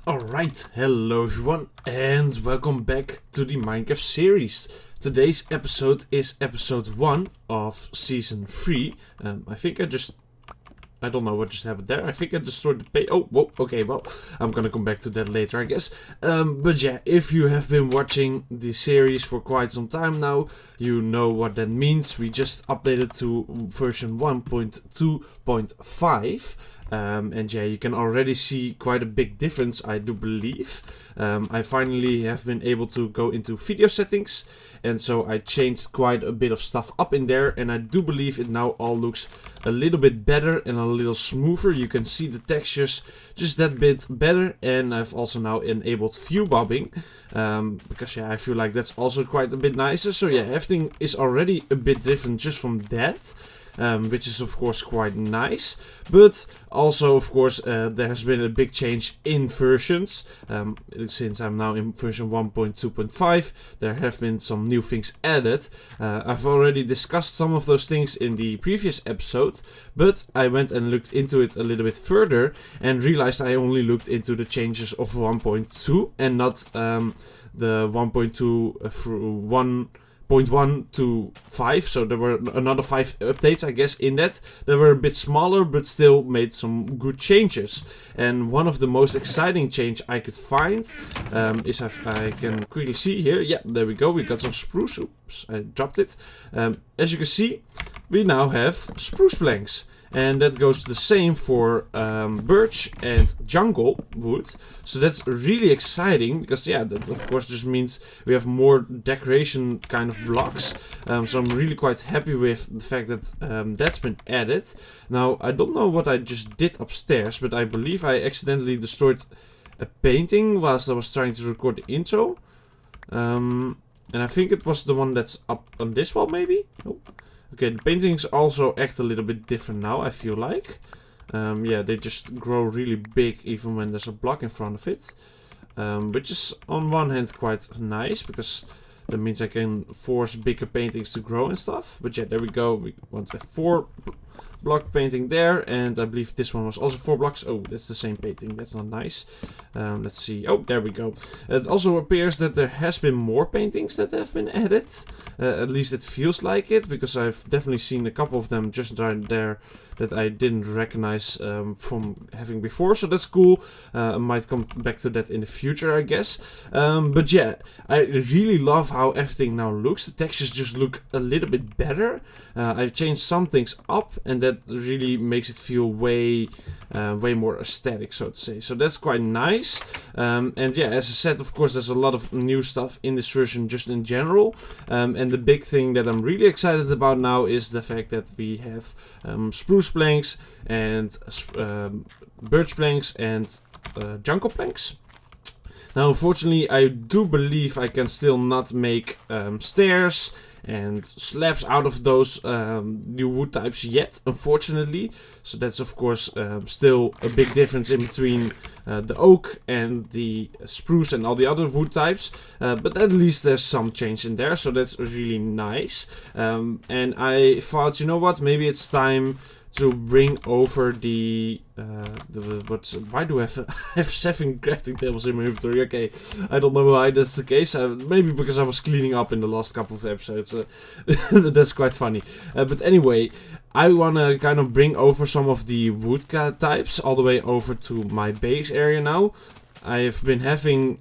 Alright, hello everyone and welcome back to the Minecraft series. Today's episode is episode 1 of season 3. I don't know what just happened there. I think I destroyed the page. Oh, whoa, okay, well, I'm gonna come back to that later, I guess. But yeah, if you have been watching the series for quite some time now, you know what that means. We just updated to version 1.2.5. And yeah, you can already see quite a big difference, I do believe. I finally have been able to go into video settings, and so I changed quite a bit of stuff up in there, and I do believe it now all looks a little bit better and a little smoother. You can see the textures just that bit better, and I've also now enabled view bobbing, because yeah, I feel like that's also quite a bit nicer. So yeah, everything is already a bit different just from that. Which is of course quite nice, but also of course there has been a big change in versions. Since I'm now in version 1.2.5, there have been some new things added. I've already discussed some of those things in the previous episode, but I went and looked into it a little bit further and realized I only looked into the changes of 1.2 and not the 1.2 through 1.1 to 5, so there were another 5 updates, I guess, in that. They were a bit smaller, but still made some good changes. And one of the most exciting change I could find is, I can quickly see here, yeah, there we go, we got some spruce, oops, I dropped it. As you can see, we now have spruce planks. And that goes the same for birch and jungle wood. So that's really exciting, because yeah, that of course just means we have more decoration kind of blocks. So I'm really quite happy with the fact that that's been added. Now, I don't know what I just did upstairs, but I believe I accidentally destroyed a painting whilst I was trying to record the intro. And I think it was the one that's up on this wall, maybe? Oh. Okay, the paintings also act a little bit different now, I feel like. Yeah, they just grow really big even when there's a block in front of it. Which is on one hand quite nice, because that means I can force bigger paintings to grow and stuff. But yeah, there we go. We want a 4 block painting there, and I believe this one was also 4 blocks. Oh, that's the same painting. That's not nice. Let's see. Oh, there we go. It also appears that there has been more paintings that have been added. At least it feels like it, because I've definitely seen a couple of them just right there that I didn't recognize from having before, so that's cool. I might come back to that in the future, I guess. But yeah, I really love how everything now looks. The textures just look a little bit better. I've changed some things up, and that really makes it feel way more aesthetic, so to say. So that's quite nice. And yeah, as I said, of course, there's a lot of new stuff in this version just in general. And the big thing that I'm really excited about now is the fact that we have spruce planks and birch planks and jungle planks. Now, unfortunately, I do believe I can still not make stairs and slabs out of those new wood types yet, unfortunately. So that's of course still a big difference in between the oak and the spruce and all the other wood types. But at least there's some change in there, so that's really nice. And I thought, you know what, maybe it's time to bring over why do I have 7 crafting tables in my inventory? Okay, I don't know why that's the case. Maybe because I was cleaning up in the last couple of episodes. That's quite funny. But anyway, I wanna kind of bring over some of the wood types all the way over to my base area now. I have been having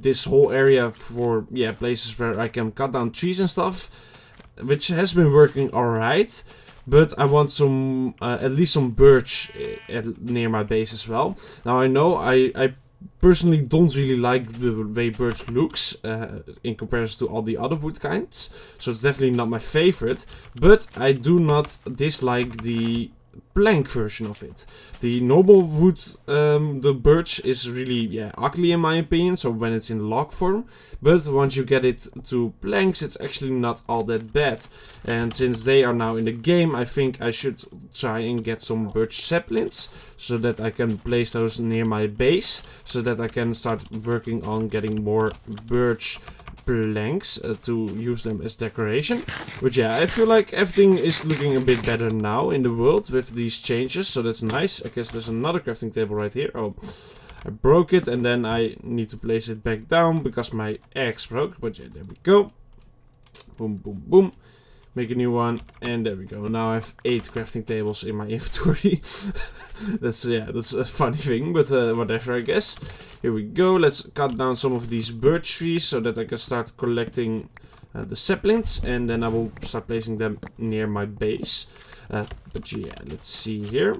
this whole area for places where I can cut down trees and stuff, which has been working alright. But I want some, at least some birch near my base as well. Now I know I personally don't really like the way birch looks in comparison to all the other wood kinds. So it's definitely not my favorite. But I do not dislike the plank version of it. The normal wood, the birch is really ugly in my opinion, so when it's in log form, but once you get it to planks, it's actually not all that bad. And since they are now in the game, I think I should try and get some birch saplings so that I can place those near my base, so that I can start working on getting more birch planks to use them as decoration. But yeah, I feel like everything is looking a bit better now in the world with these changes, so that's nice. I guess there's another crafting table right here. Oh, I broke it, and then I need to place it back down because my axe broke. But yeah, there we go. Boom, boom, boom. Make a new one, and there we go. Now I have 8 crafting tables in my inventory. That's a funny thing, but whatever, I guess. Here we go. Let's cut down some of these birch trees so that I can start collecting the saplings, and then I will start placing them near my base. But yeah, let's see here.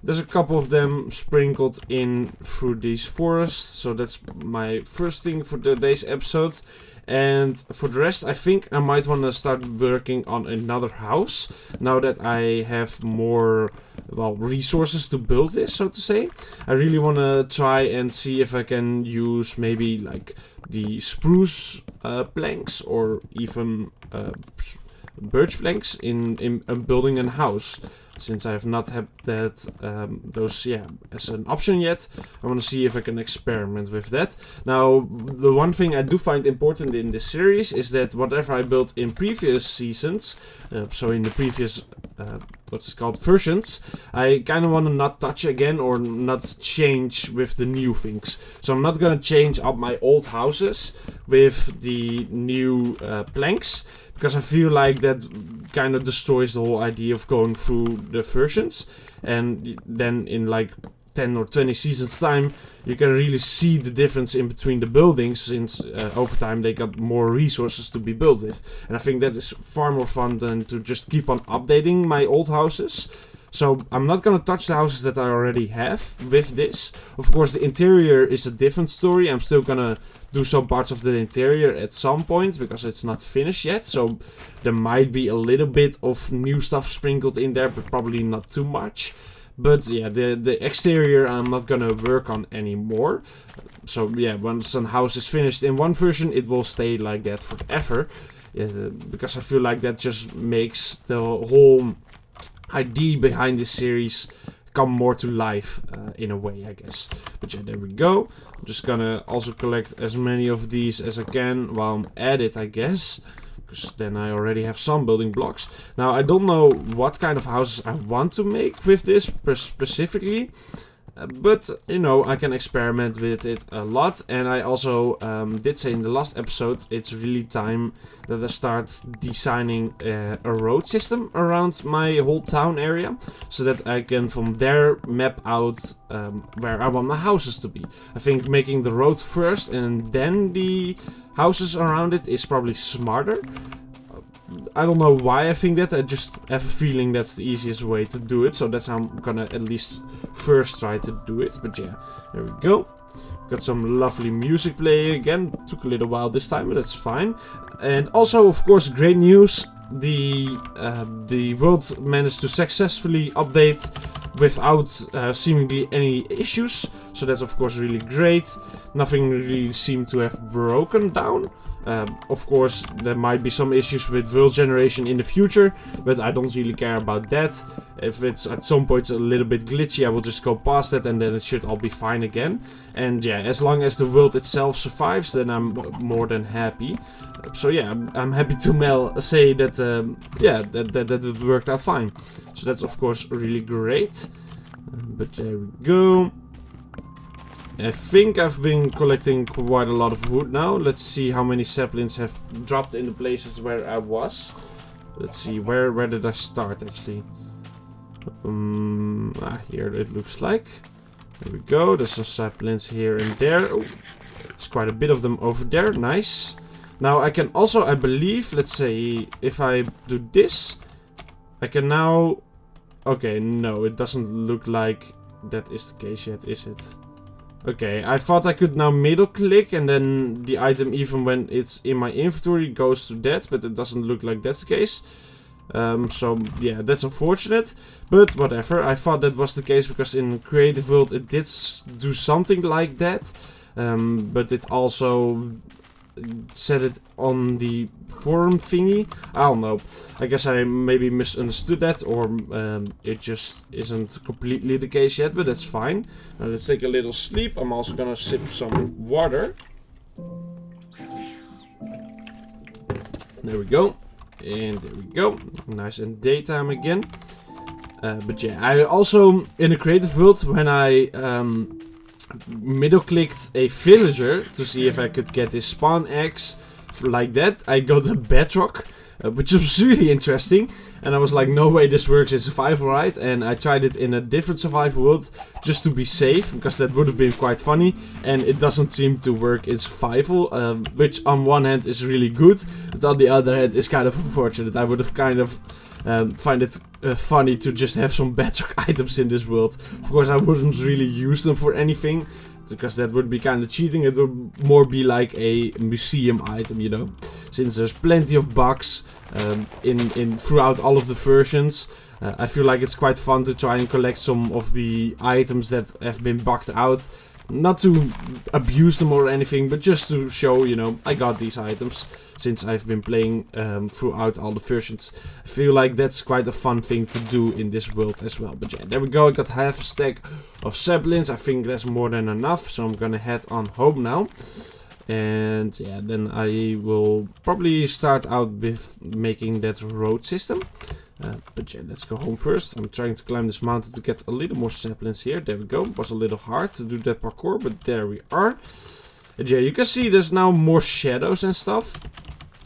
There's a couple of them sprinkled in through these forests, so that's my first thing for today's episode. And for the rest, I think I might want to start working on another house now that I have more, well, resources to build this, so to say. I really want to try and see if I can use maybe like the spruce planks or even birch planks in building a house. Since I have not had that those as an option yet, I want to see if I can experiment with that. Now, the one thing I do find important in this series is that whatever I built in previous seasons, so in the previous what's it called, versions, I kind of want to not touch again or not change with the new things. So I'm not gonna change up my old houses with the new planks, because I feel like that kind of destroys the whole idea of going through the versions. And then in like 10 or 20 seasons time, you can really see the difference in between the buildings, since over time they got more resources to be built with. And I think that is far more fun than to just keep on updating my old houses. So I'm not gonna touch the houses that I already have with this. Of course, the interior is a different story. I'm still gonna do some parts of the interior at some point because it's not finished yet. So there might be a little bit of new stuff sprinkled in there, but probably not too much. But yeah, the exterior I'm not gonna work on anymore. So yeah, once a house is finished in one version, it will stay like that forever. Because I feel like that just makes the whole idea behind this series come more to life in a way, I guess. But yeah, there we go. I'm just gonna also collect as many of these as I can while I'm at it, I guess. Because then I already have some building blocks. Now, I don't know what kind of houses I want to make with this specifically. But, you know, I can experiment with it a lot. And I also did say in the last episode, it's really time that I start designing a road system around my whole town area. So that I can from there map out where I want my houses to be. I think making the road first and then the houses around it is probably smarter. I don't know why I think that, I just have a feeling that's the easiest way to do it. So that's how I'm gonna at least first try to do it. But yeah, there we go. Got some lovely music playing again. Took a little while this time, but that's fine. And also, of course, great news. The world managed to successfully update without seemingly any issues. So that's of course really great. Nothing really seemed to have broken down. Of course, there might be some issues with world generation in the future, but I don't really care about that. If it's at some point a little bit glitchy, I will just go past that and then it should all be fine again. And yeah, as long as the world itself survives, then I'm more than happy. So yeah, I'm happy to say that that it worked out fine. So that's of course really great. But there we go. I think I've been collecting quite a lot of wood now. Let's see how many saplings have dropped in the places where I was. Let's see, where did I start actually? Here it looks like. There we go, there's some saplings here and there. Oh, there's quite a bit of them over there, nice. Now I can also, I believe, let's say, if I do this, I can now... Okay, no, it doesn't look like that is the case yet, is it? Okay, I thought I could now middle click and then the item, even when it's in my inventory, goes to that, but it doesn't look like that's the case. So yeah, that's unfortunate, but whatever. I thought that was the case because in Creative World it did do something like that, but it also set it on the forum thingy. I don't know. I guess I maybe misunderstood that, or it just isn't completely the case yet, but that's fine. Now let's take a little sleep. I'm also gonna sip some water. There we go. And there we go. Nice and daytime again. But yeah, I also, in the Creative World, when I middle clicked a villager to see if I could get this spawn eggs like that. I got a bedrock, which was really interesting, and I was like, no way this works in survival, right? And I tried it in a different survival world just to be safe, because that would have been quite funny, and it doesn't seem to work in survival, which on one hand is really good, but on the other hand is kind of unfortunate. I would have kind of find it funny to just have some bedrock items in this world. Of course, I wouldn't really use them for anything, because that would be kind of cheating. It would more be like a museum item, you know, since there's plenty of bugs in throughout all of the versions. I feel like it's quite fun to try and collect some of the items that have been bugged out. Not to abuse them or anything, but just to show, you know, I got these items since I've been playing throughout all the versions. I feel like that's quite a fun thing to do in this world as well. But yeah, there we go. I got half a stack of saplings. I think that's more than enough, so I'm gonna head on home now. And yeah, then I will probably start out with making that road system. But yeah, let's go home first. I'm trying to climb this mountain to get a little more saplings here. There we go. It was a little hard to do that parkour, but there we are. And yeah, you can see there's now more shadows and stuff,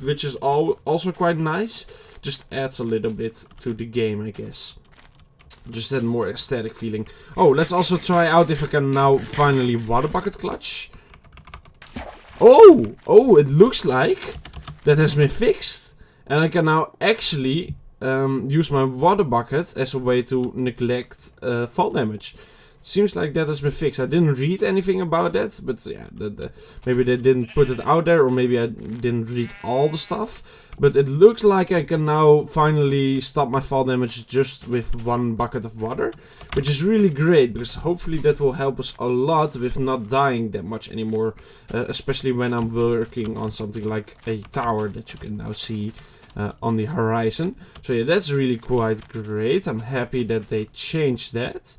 which is also quite nice. Just adds a little bit to the game, I guess. Just that more aesthetic feeling. Oh, let's also try out if I can now finally water bucket clutch. Oh, it looks like that has been fixed. And I can now actually use my water bucket as a way to neglect fall damage. It seems like that has been fixed. I didn't read anything about that, but yeah, maybe they didn't put it out there, or maybe I didn't read all the stuff. But it looks like I can now finally stop my fall damage just with one bucket of water, which is really great, because hopefully that will help us a lot with not dying that much anymore, especially when I'm working on something like a tower that you can now see on the horizon. So yeah, that's really quite great. I'm happy that they changed that,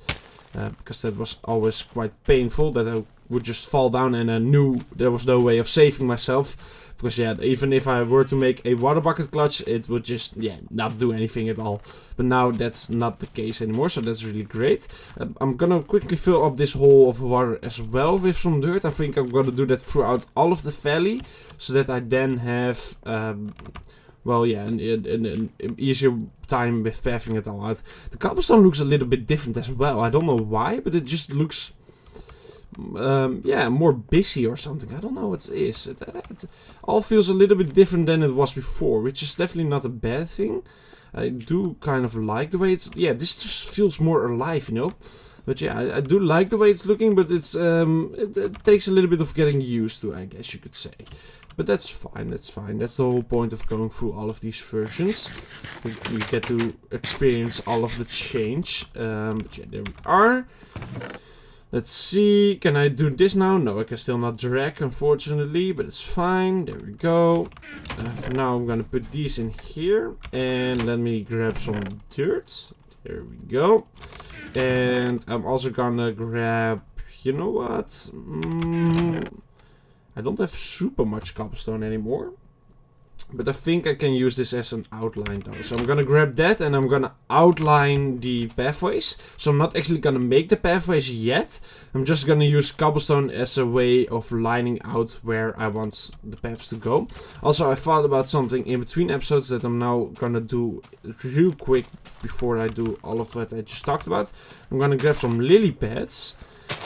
because that was always quite painful, that I would just fall down and I knew there was no way of saving myself. Because yeah, even if I were to make a water bucket clutch, it would just, yeah, not do anything at all. But now that's not the case anymore, so that's really great. I'm gonna quickly fill up this hole of water as well with some dirt. I think I'm gonna do that throughout all of the valley, so that I then have well, yeah, an easier time with pathing it all out. The cobblestone looks a little bit different as well. I don't know why, but it just looks, yeah, more busy or something. I don't know what it is. It all feels a little bit different than it was before, which is definitely not a bad thing. I do kind of like the way it's, yeah, this just feels more alive, you know. But yeah, I do like the way it's looking, but it's it takes a little bit of getting used to, I guess you could say. But that's fine, that's fine. That's the whole point of going through all of these versions. We get to experience all of the change. But yeah, there we are. Let's see, can I do this now? No, I can still not drag, unfortunately, but it's fine. There we go. For now, I'm gonna put these in here. And let me grab some dirt. There we go. And I'm also gonna grab, you know what? I don't have super much cobblestone anymore. But I think I can use this as an outline though. So I'm gonna grab that and I'm gonna outline the pathways. So I'm not actually gonna make the pathways yet. I'm just gonna use cobblestone as a way of lining out where I want the paths to go. Also, I thought about something in between episodes that I'm now gonna do real quick before I do all of what I just talked about. I'm gonna grab some lily pads.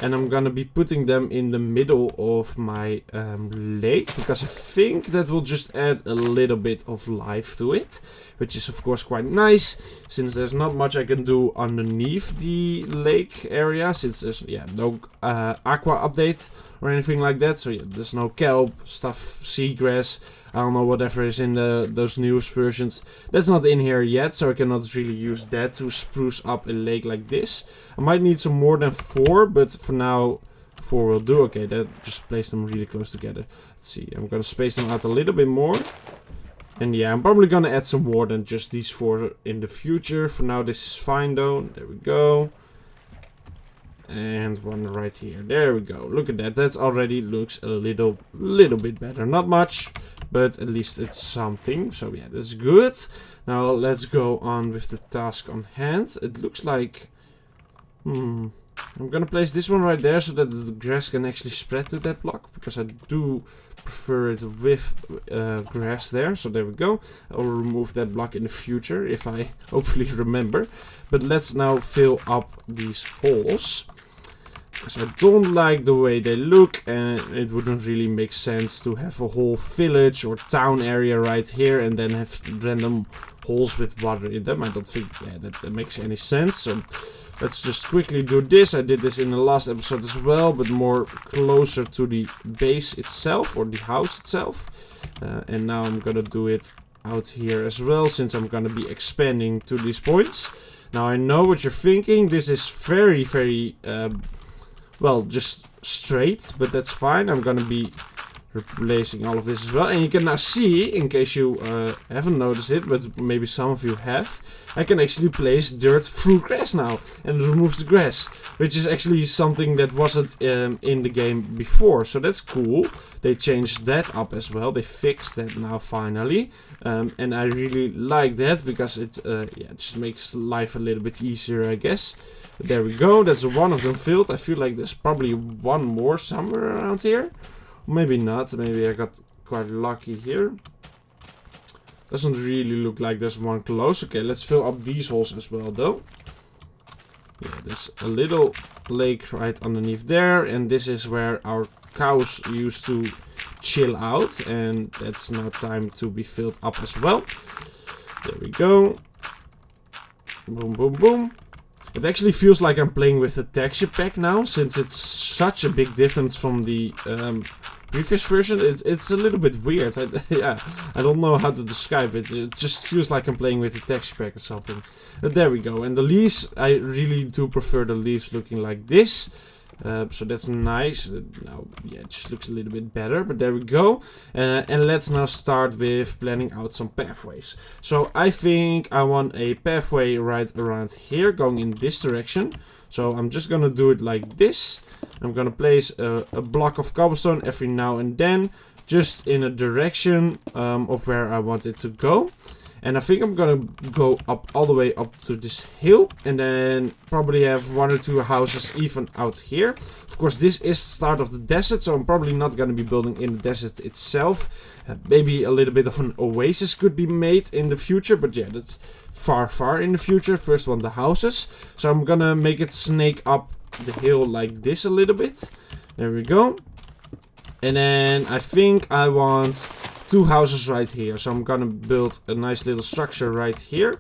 And I'm gonna be putting them in the middle of my lake, because I think that will just add a little bit of life to it, which is of course quite nice, since there's not much I can do underneath the lake area, since there's, yeah, no aqua update or anything like that. So yeah, there's no kelp, stuff, seagrass, I don't know, whatever is in those newest versions. That's not in here yet, so I cannot really use that to spruce up a lake like this. I might need some more than 4, but for now 4 will do. Okay, that just place them really close together. Let's see, I'm gonna space them out a little bit more. And yeah, I'm probably gonna add some more than just these 4 in the future. For now, this is fine though. There we go. And one right here. There we go. Look at that. That already looks a little bit better. Not much, but at least it's something. So yeah, that's good. Now let's go on with the task on hand. It looks like, I'm gonna place this one right there so that the grass can actually spread to that block, because I do prefer it with grass there. So there we go. I'll remove that block in the future if I hopefully remember. But let's now fill up these holes, because I don't like the way they look, and it wouldn't really make sense to have a whole village or town area right here and then have random holes with water in them. I don't think that makes any sense. So let's just quickly do this. I did this in the last episode as well, but more closer to the base itself, or the house itself. And now I'm gonna do it out here as well, since I'm gonna be expanding to these points. Now I know what you're thinking. This is very, very, well, just straight, but that's fine. I'm gonna be replacing all of this as well. And you can now see, in case you haven't noticed it, but maybe some of you have, I can actually place dirt through grass now, and it removes the grass, which is actually something that wasn't in the game before. So that's cool. They changed that up as well. They fixed that now finally, and I really like that, because it just makes life a little bit easier, I guess. But there we go. That's one of them filled. I feel like there's probably one more somewhere around here. Maybe not. Maybe I got quite lucky here. Doesn't really look like there's one close. Okay, let's fill up these holes as well, though. Yeah, there's a little lake right underneath there. And this is where our cows used to chill out. And that's now time to be filled up as well. There we go. Boom, boom, boom. It actually feels like I'm playing with the texture pack now, since it's such a big difference from the previous version. It's a little bit weird. I don't know how to describe it. It just feels like I'm playing with the texture pack or something. But there we go. And the leaves, I really do prefer the leaves looking like this. So that's nice. Now, yeah, it just looks a little bit better, but there we go. And let's now start with planning out some pathways. So I think I want a pathway right around here, going in this direction. So I'm just gonna do it like this. I'm gonna place a block of cobblestone every now and then, just in a direction of where I want it to go. And I think I'm gonna go up all the way up to this hill, and then probably have one or two houses even out here. Of course, this is the start of the desert, so I'm probably not gonna be building in the desert itself. Maybe a little bit of an oasis could be made in the future, but yeah, that's far, far in the future. First one, the houses. So I'm gonna make it snake up the hill like this a little bit. There we go. And then I think I want two houses right here. So I'm gonna build a nice little structure right here.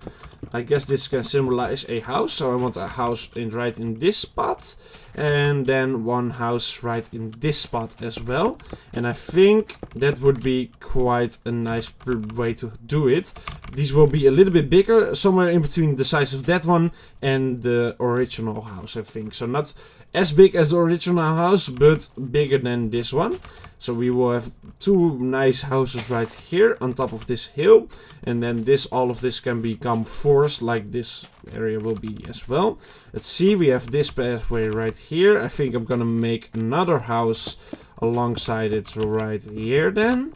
I guess this can symbolize a house. So I want a house right in this spot. And then one house right in this spot as well. And I think that would be quite a nice way to do it. These will be a little bit bigger, somewhere in between the size of that one and the original house, I think. So not as big as the original house, but bigger than this one. So we will have two nice houses right here on top of this hill. And then all of this can become forest, like this area will be as well. Let's see, we have this pathway right here. I think I'm gonna make another house alongside it right here then.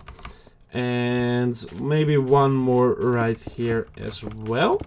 And maybe one more right here as well.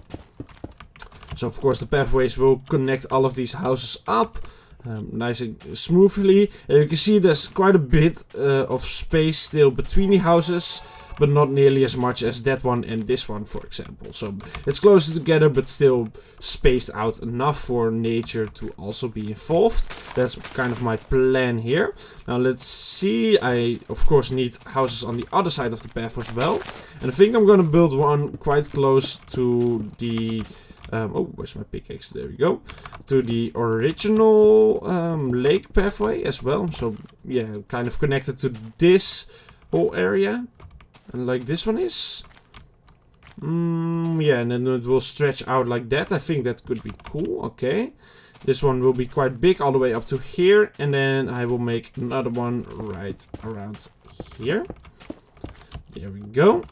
So of course the pathways will connect all of these houses up. Nice and smoothly. You can see there's quite a bit of space still between the houses, but not nearly as much as that one and this one, for example. So it's closer together, but still spaced out enough for nature to also be involved. That's kind of my plan here. Now let's see. I of course need houses on the other side of the path as well. And I think I'm gonna build one quite close to the oh, where's my pickaxe? There we go. To the original lake pathway as well. So yeah, kind of connected to this whole area. And like this one is. Yeah, and then it will stretch out like that. I think that could be cool. Okay. This one will be quite big all the way up to here. And then I will make another one right around here. There we go.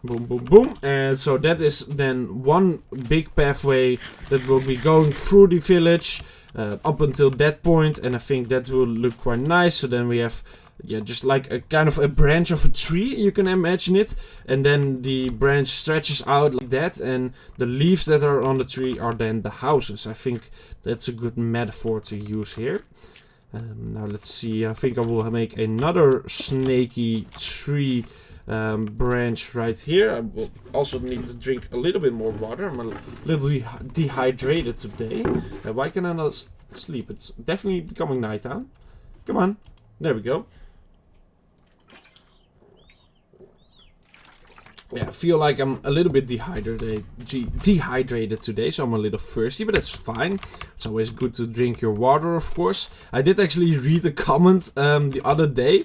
Boom, boom, boom. And so that is then one big pathway that will be going through the village up until that point. And I think that will look quite nice. So then we have yeah, just like a kind of a branch of a tree, you can imagine it. And then the branch stretches out like that, and the leaves that are on the tree are then the houses. I think that's a good metaphor to use here. Now let's see, I think I will make another snaky tree branch right here. I will also need to drink a little bit more water. I'm a little dehydrated today. Why can I not sleep? It's definitely becoming nighttime. Come on, there we go. Yeah, I feel like I'm a little bit dehydrated today, so I'm a little thirsty, but that's fine. It's always good to drink your water, of course. I did actually read a comment the other day,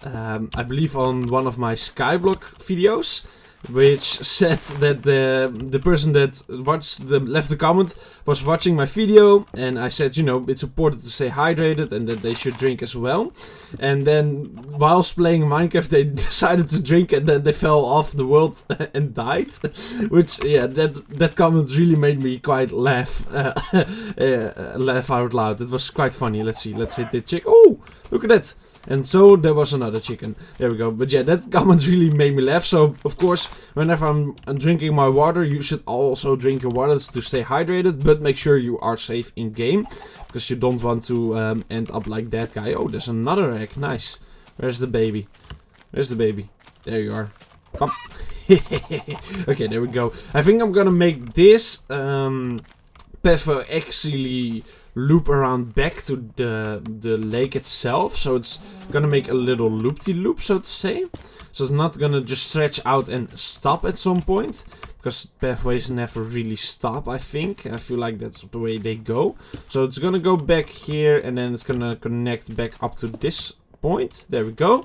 I believe on one of my Skyblock videos, which said that the person that left the comment was watching my video, and I said, you know, it's important to stay hydrated and that they should drink as well. And then whilst playing Minecraft, they decided to drink, and then they fell off the world and died. Which, yeah, that comment really made me quite laugh out loud. It was quite funny. Let's see, let's hit the chick. Oh, look at that. And so there was another chicken. There we go. But yeah, that comment really made me laugh. So of course, whenever I'm drinking my water, you should also drink your water to stay hydrated. But make sure you are safe in game, because you don't want to end up like that guy. Oh, there's another egg. Nice. Where's the baby? Where's the baby? There you are. Pop. Okay, there we go. I think I'm gonna make this pathway actually loop around back to the lake itself, so it's gonna make a little loop-de-loop, so to say. So it's not gonna just stretch out and stop at some point, because pathways never really stop, I think. I feel like that's the way they go. So it's gonna go back here, and then it's gonna connect back up to this point. There we go.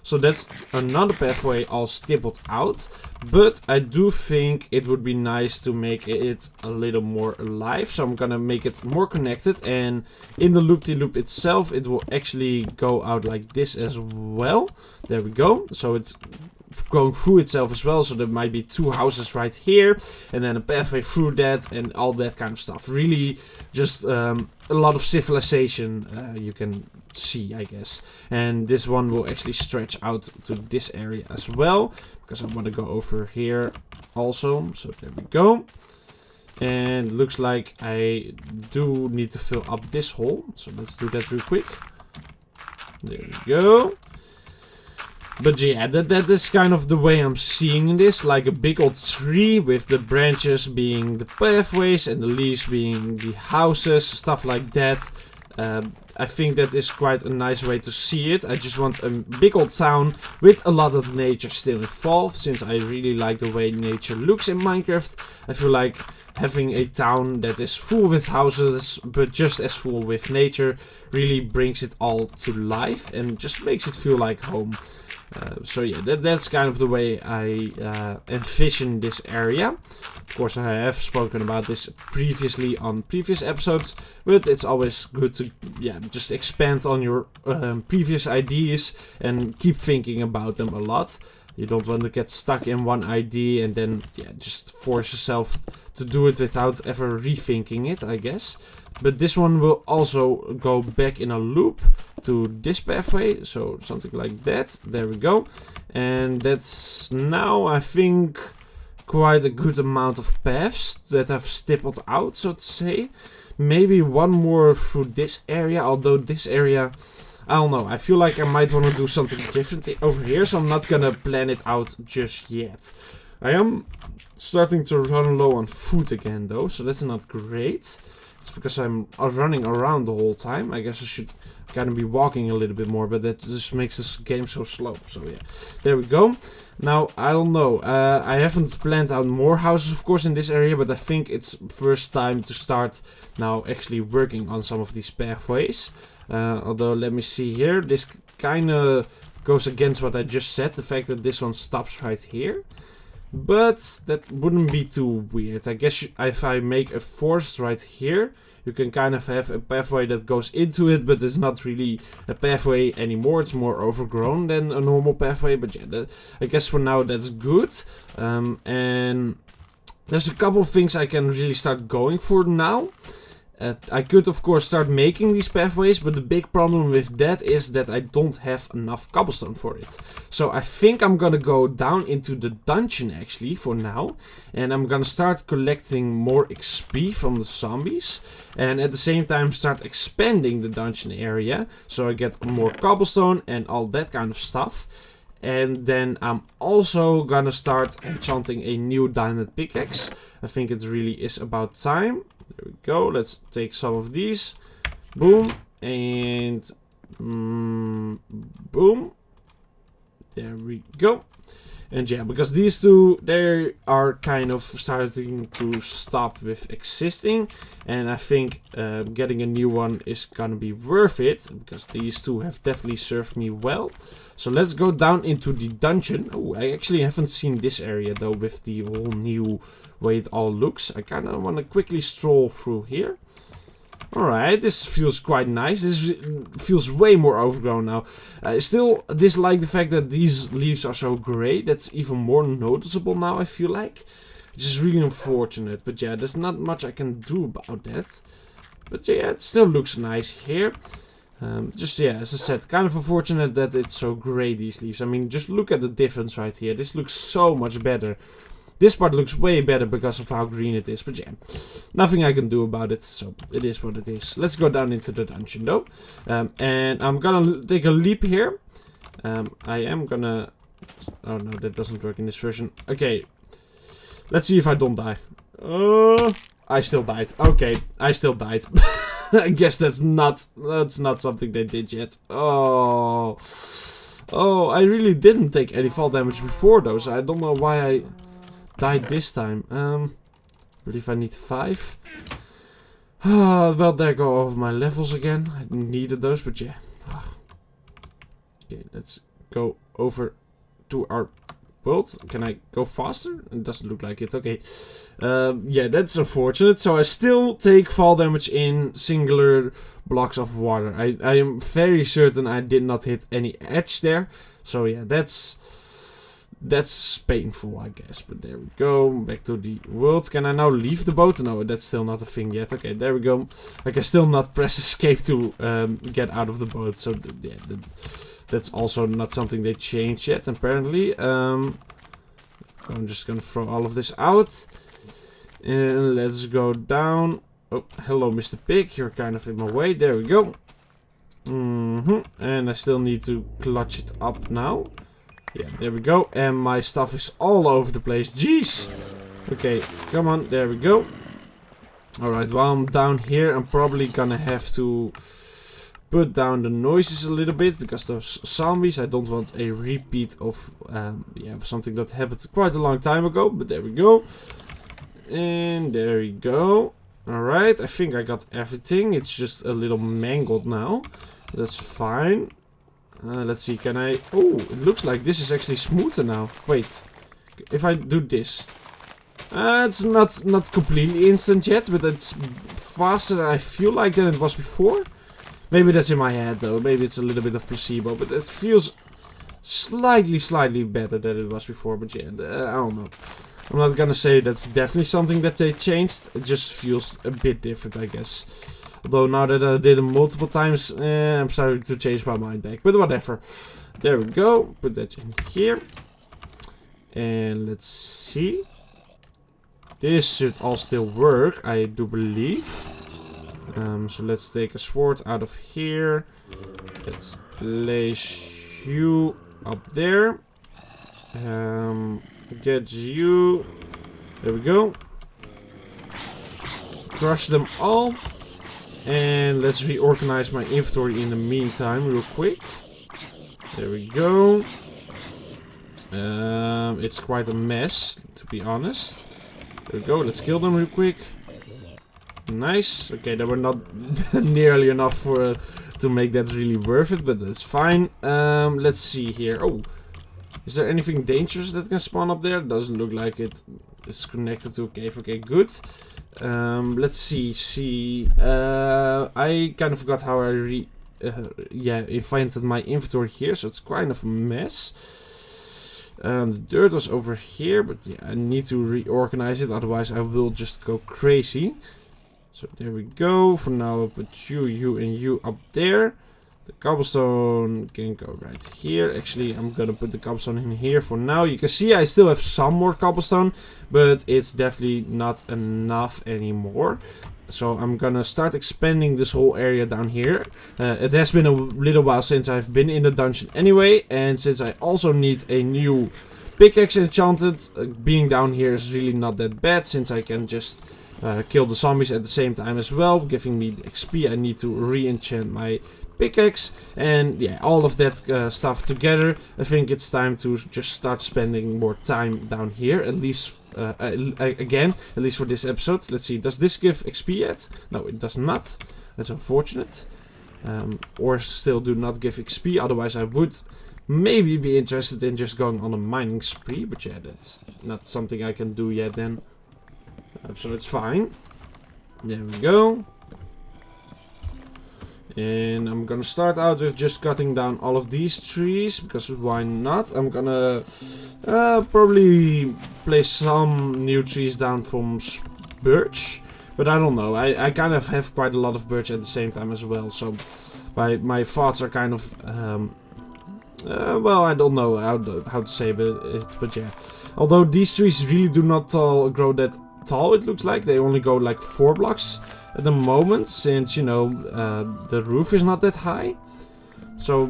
So that's another pathway all stippled out. But I do think it would be nice to make it a little more alive. So I'm gonna make it more connected. And in the loop-de-loop itself, it will actually go out like this as well. There we go. So it's going through itself as well. So there might be two houses right here. And then a pathway through that and all that kind of stuff. Really just a lot of civilization you can see, I guess. And this one will actually stretch out to this area as well, because I want to go over here also. So there we go. And looks like I do need to fill up this hole, so let's do that real quick. There we go. But yeah, that is kind of the way I'm seeing this, like a big old tree with the branches being the pathways and the leaves being the houses, stuff like that. I think that is quite a nice way to see it. I just want a big old town with a lot of nature still involved, since I really like the way nature looks in Minecraft. I feel like having a town that is full with houses, but just as full with nature, really brings it all to life and just makes it feel like home. So yeah, that's kind of the way I envision this area. Of course, I have spoken about this previously on previous episodes, but it's always good to just expand on your previous ideas and keep thinking about them a lot. You don't want to get stuck in one idea and then just force yourself to do it without ever rethinking it, I guess. But this one will also go back in a loop to this pathway, so something like that. There we go. And that's now, I think, quite a good amount of paths that have stippled out, so to say. Maybe one more through this area, although this area, I don't know, I feel like I might want to do something different over here, so I'm not gonna plan it out just yet. I am starting to run low on food again though, so that's not great. It's because I'm running around the whole time. I guess I should kind of be walking a little bit more, but that just makes this game so slow. So yeah, there we go. Now, I don't know. I haven't planned out more houses, of course, in this area, but I think it's first time to start now actually working on some of these pathways. Although, let me see here. This kind of goes against what I just said, the fact that this one stops right here. But that wouldn't be too weird. I guess if I make a forest right here, you can kind of have a pathway that goes into it, but it's not really a pathway anymore. It's more overgrown than a normal pathway. But yeah, I guess for now that's good. And there's a couple of things I can really start going for now. I could of course start making these pathways, but the big problem with that is that I don't have enough cobblestone for it. So I think I'm gonna go down into the dungeon actually for now, and I'm gonna start collecting more XP from the zombies, and at the same time start expanding the dungeon area so I get more cobblestone and all that kind of stuff. And then I'm also gonna start enchanting a new diamond pickaxe. I think it really is about time. There we go. Let's take some of these. Boom. And boom. There we go. And yeah, because these two, they are kind of starting to stop with existing. And I think getting a new one is gonna be worth it, because these two have definitely served me well. So let's go down into the dungeon. Oh, I actually haven't seen this area though, with the whole new way it all looks. I kind of want to quickly stroll through here. Alright, this feels quite nice. This feels way more overgrown now. I still dislike the fact that these leaves are so grey. That's even more noticeable now, I feel like. Which is really unfortunate. But yeah, there's not much I can do about that. But yeah, it still looks nice here. Just, yeah, as I said, kind of unfortunate that it's so grey, these leaves. I mean, just look at the difference right here. This looks so much better. This part looks way better because of how green it is. But yeah, nothing I can do about it. So it is what it is. Let's go down into the dungeon though. And I'm gonna take a leap here. I am gonna... Oh no, that doesn't work in this version. Okay. Let's see if I don't die. I still died. Okay, I still died. I guess that's not something they did yet. Oh, I really didn't take any fall damage before though, so I don't know why I died this time. I believe I need 5. Well, there go all of my levels again. I needed those, but yeah. Okay, let's go over to our world. Can I go faster? It doesn't look like it. Okay. Yeah, that's unfortunate. So I still take fall damage in singular blocks of water. I am very certain I did not hit any edge there. So yeah, that's painful, I guess. But there we go. Back to the world. Can I now leave the boat? No, that's still not a thing yet. Okay, there we go. I can still not press escape to get out of the boat. So yeah, that's also not something they changed yet, apparently. I'm just gonna throw all of this out. And let's go down. Oh, hello, Mr. Pig. You're kind of in my way. There we go. And I still need to clutch it up now. Yeah, there we go. And my stuff is all over the place. Jeez. Okay, come on. There we go. Alright, while I'm down here, I'm probably gonna have to put down the noises a little bit, because those zombies, I don't want a repeat of yeah, something that happened quite a long time ago. But there we go. And there we go. Alright, I think I got everything. It's just a little mangled now. That's fine. Let's see, can I... Oh, it looks like this is actually smoother now. Wait, if I do this... it's not completely instant yet, but it's faster, I feel like, than it was before. Maybe that's in my head though. Maybe it's a little bit of placebo, but it feels slightly better than it was before. But yeah, I don't know. I'm not gonna say that's definitely something that they changed. It just feels a bit different, I guess. Although now that I did it multiple times, I'm starting to change my mind back. But whatever. There we go. Put that in here. And let's see. This should all still work, I do believe. So let's take a sword out of here. Let's place you up there. Get you. There we go. Crush them all. And let's reorganize my inventory in the meantime real quick. There we go. It's quite a mess, to be honest. There we go. Let's kill them real quick. Nice. Okay, they were not nearly enough for to make that really worth it, but that's fine. Let's see here. Oh, is there anything dangerous that can spawn up there? Doesn't look like it. It's connected to a cave. Okay, good. Let's see. I kind of forgot how I invented my inventory here, so it's kind of a mess. The dirt was over here, but yeah, I need to reorganize it, otherwise I will just go crazy. So there we go. For now, I'll put you, and you up there. The cobblestone can go right here. Actually, I'm gonna put the cobblestone in here for now. You can see I still have some more cobblestone, but it's definitely not enough anymore. So I'm gonna start expanding this whole area down here. It has been a little while since I've been in the dungeon anyway, and since I also need a new pickaxe enchanted, being down here is really not that bad, since I can just kill the zombies at the same time as well, giving me the XP I need to re-enchant my pickaxe. And yeah, all of that stuff together, I think it's time to just start spending more time down here, at least again, at least for this episode. Let's see, does this give XP yet? No, it does not. That's unfortunate. Or still do not give XP, otherwise I would maybe be interested in just going on a mining spree, but yeah, that's not something I can do yet then. So it's fine. There we go. And I'm gonna start out with just cutting down all of these trees, because why not? I'm gonna probably place some new trees down from birch, but I don't know. I kind of have quite a lot of birch at the same time as well, so my thoughts are kind of well, I don't know how to say it, but yeah. Although these trees really do not grow that tall, it looks like they only go like 4 blocks at the moment, since, you know, the roof is not that high. So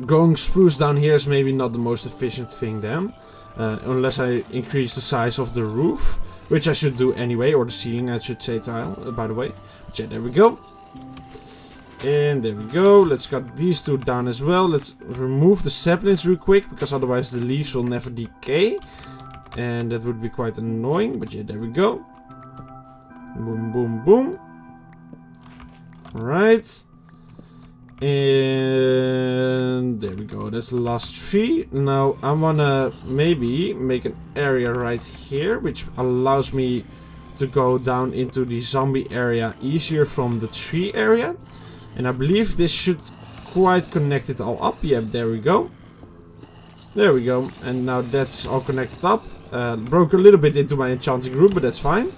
growing spruce down here is maybe not the most efficient thing then, unless I increase the size of the roof, which I should do anyway, or the ceiling I should say, by the way. But yeah, there we go. And there we go. Let's cut these two down as well. Let's remove the saplings real quick, because otherwise the leaves will never decay, and that would be quite annoying. But yeah, there we go. Boom, boom, boom. Alright. And there we go. That's the last tree. Now I wanna maybe make an area right here, which allows me to go down into the zombie area easier from the tree area. And I believe this should quite connect it all up. Yeah, there we go. There we go. And now that's all connected up. Broke a little bit into my enchanting room, but that's fine.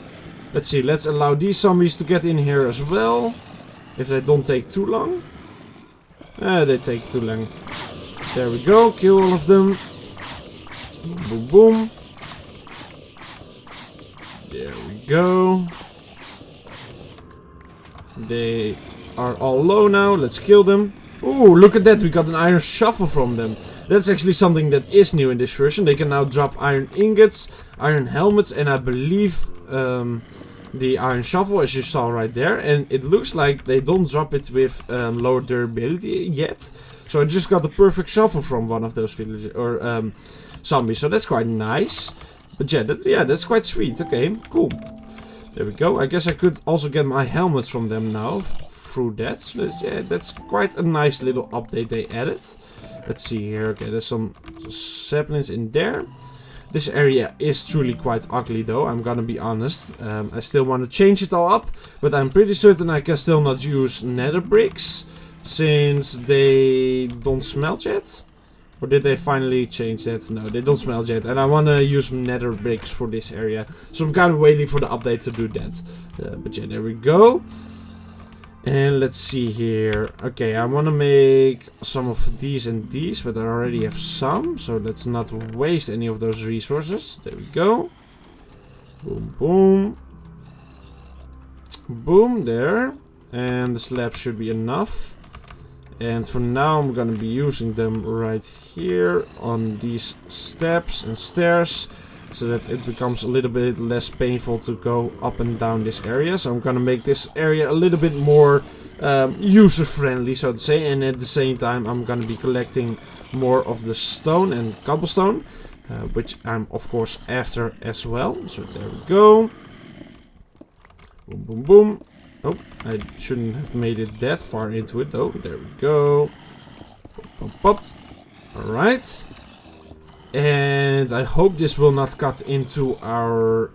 Let's see, let's allow these zombies to get in here as well. If they don't take too long. They take too long. There we go, kill all of them. Boom, boom, boom. There we go. They are all low now, let's kill them. Ooh, look at that, we got an iron shovel from them. That's actually something that is new in this version. They can now drop iron ingots, iron helmets, and I believe the iron shovel, as you saw right there. And it looks like they don't drop it with lower durability yet. So I just got the perfect shovel from one of those villagers or zombies. So that's quite nice. But yeah, that's quite sweet. Okay, cool. There we go. I guess I could also get my helmets from them now through that. So yeah, that's quite a nice little update they added. Let's see here. Okay, there's some saplings in there. This area is truly quite ugly though, I'm gonna be honest. I still want to change it all up, but I'm pretty certain I can still not use nether bricks, since they don't smelt yet. Or did they finally change that? No, they don't smelt yet, and I want to use nether bricks for this area. So I'm kind of waiting for the update to do that. But yeah, there we go. And let's see here. Okay, I want to make some of these and these, but I already have some. So let's not waste any of those resources. There we go. Boom, boom. Boom, there. And the slab should be enough. And for now, I'm going to be using them right here on these steps and stairs, so that it becomes a little bit less painful to go up and down this area. So I'm gonna make this area a little bit more user-friendly, so to say. And at the same time, I'm gonna be collecting more of the stone and cobblestone, which I'm of course after as well. So there we go. Boom, boom, boom. Oh, I shouldn't have made it that far into it though. There we go. Pop, pop, pop. Alright. And I hope this will not cut into our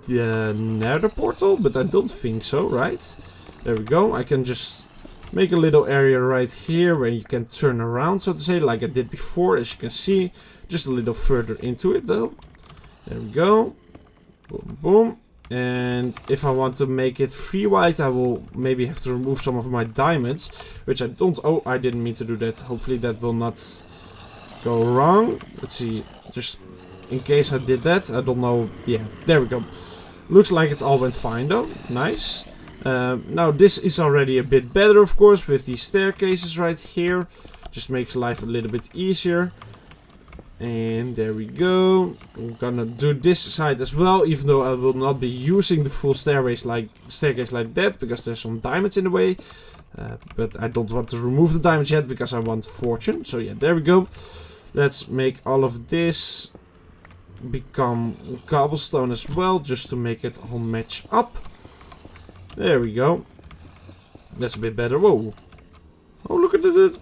nether portal, but I don't think so, right? There we go. I can just make a little area right here where you can turn around, so to say, like I did before, as you can see. Just a little further into it, though. There we go. Boom, boom. And if I want to make it 3 white, I will maybe have to remove some of my diamonds, which I don't. Oh, I didn't mean to do that. Hopefully that will not go wrong. Let's see, just in case I did that. I don't know. Yeah, there we go. Looks like it all went fine though. Nice. Now this is already a bit better, of course, with these staircases right here. Just makes life a little bit easier. And there we go. I'm gonna do this side as well, even though I will not be using the full staircase like that, because there's some diamonds in the way. But I don't want to remove the diamonds yet, because I want fortune. So yeah, there we go. Let's make all of this become cobblestone as well, just to make it all match up. There we go. That's a bit better. Whoa. Oh, look at the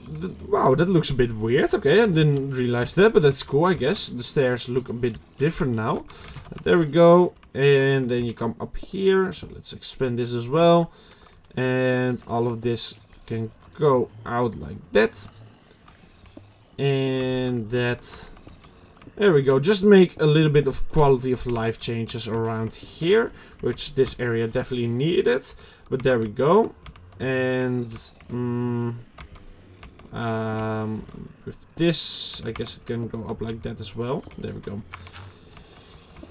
wow, that looks a bit weird. Okay, I didn't realize that, but that's cool, I guess. The stairs look a bit different now. There we go. And then you come up here. So let's expand this as well. And all of this can go out like that. And that. There we go. Just make a little bit of quality of life changes around here, which this area definitely needed. But there we go. And with this, I guess it can go up like that as well. There we go.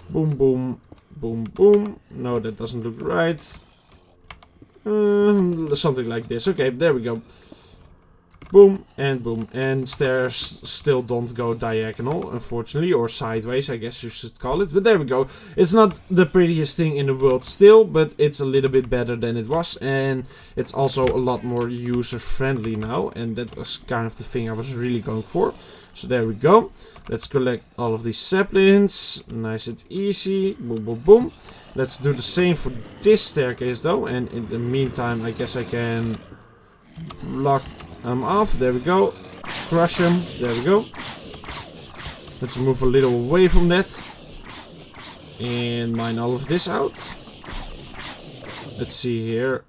Boom, boom, boom, boom. No, that doesn't look right. Something like this. Okay, there we go. Boom, and stairs still don't go diagonal, unfortunately, or sideways, I guess you should call it. But there we go. It's not the prettiest thing in the world still, but it's a little bit better than it was, and it's also a lot more user-friendly now, and that was kind of the thing I was really going for. So there we go. Let's collect all of these saplings. Nice and easy. Boom, boom, boom. Let's do the same for this staircase, though, and in the meantime, I guess I can block off. There we go. Crush him. There we go. Let's move a little away from that. And mine all of this out. Let's see here.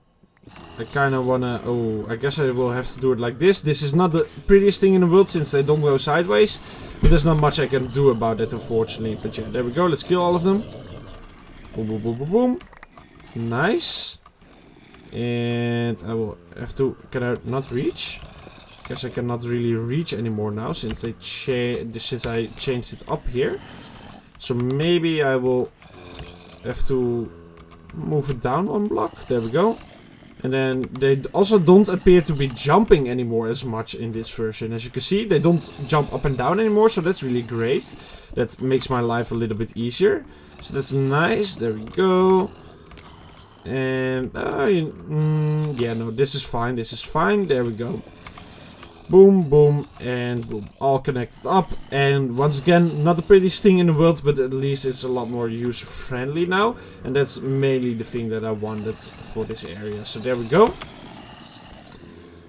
I kind of want to... Oh, I guess I will have to do it like this. This is not the prettiest thing in the world since they don't go sideways. But there's not much I can do about it, unfortunately. But yeah, there we go. Let's kill all of them. Boom, boom, boom, boom, boom. Nice. And I will have to... Can I not reach? Guess I cannot really reach anymore now since I changed it up here. So maybe I will have to move it down 1 block. There we go. And then they also don't appear to be jumping anymore as much in this version. As you can see, they don't jump up and down anymore, so that's really great. That makes my life a little bit easier. So that's nice. There we go. And, yeah, no, this is fine. This is fine. There we go. Boom, boom, and boom. All connected up. And once again, not the prettiest thing in the world, but at least it's a lot more user-friendly now. And that's mainly the thing that I wanted for this area. So there we go.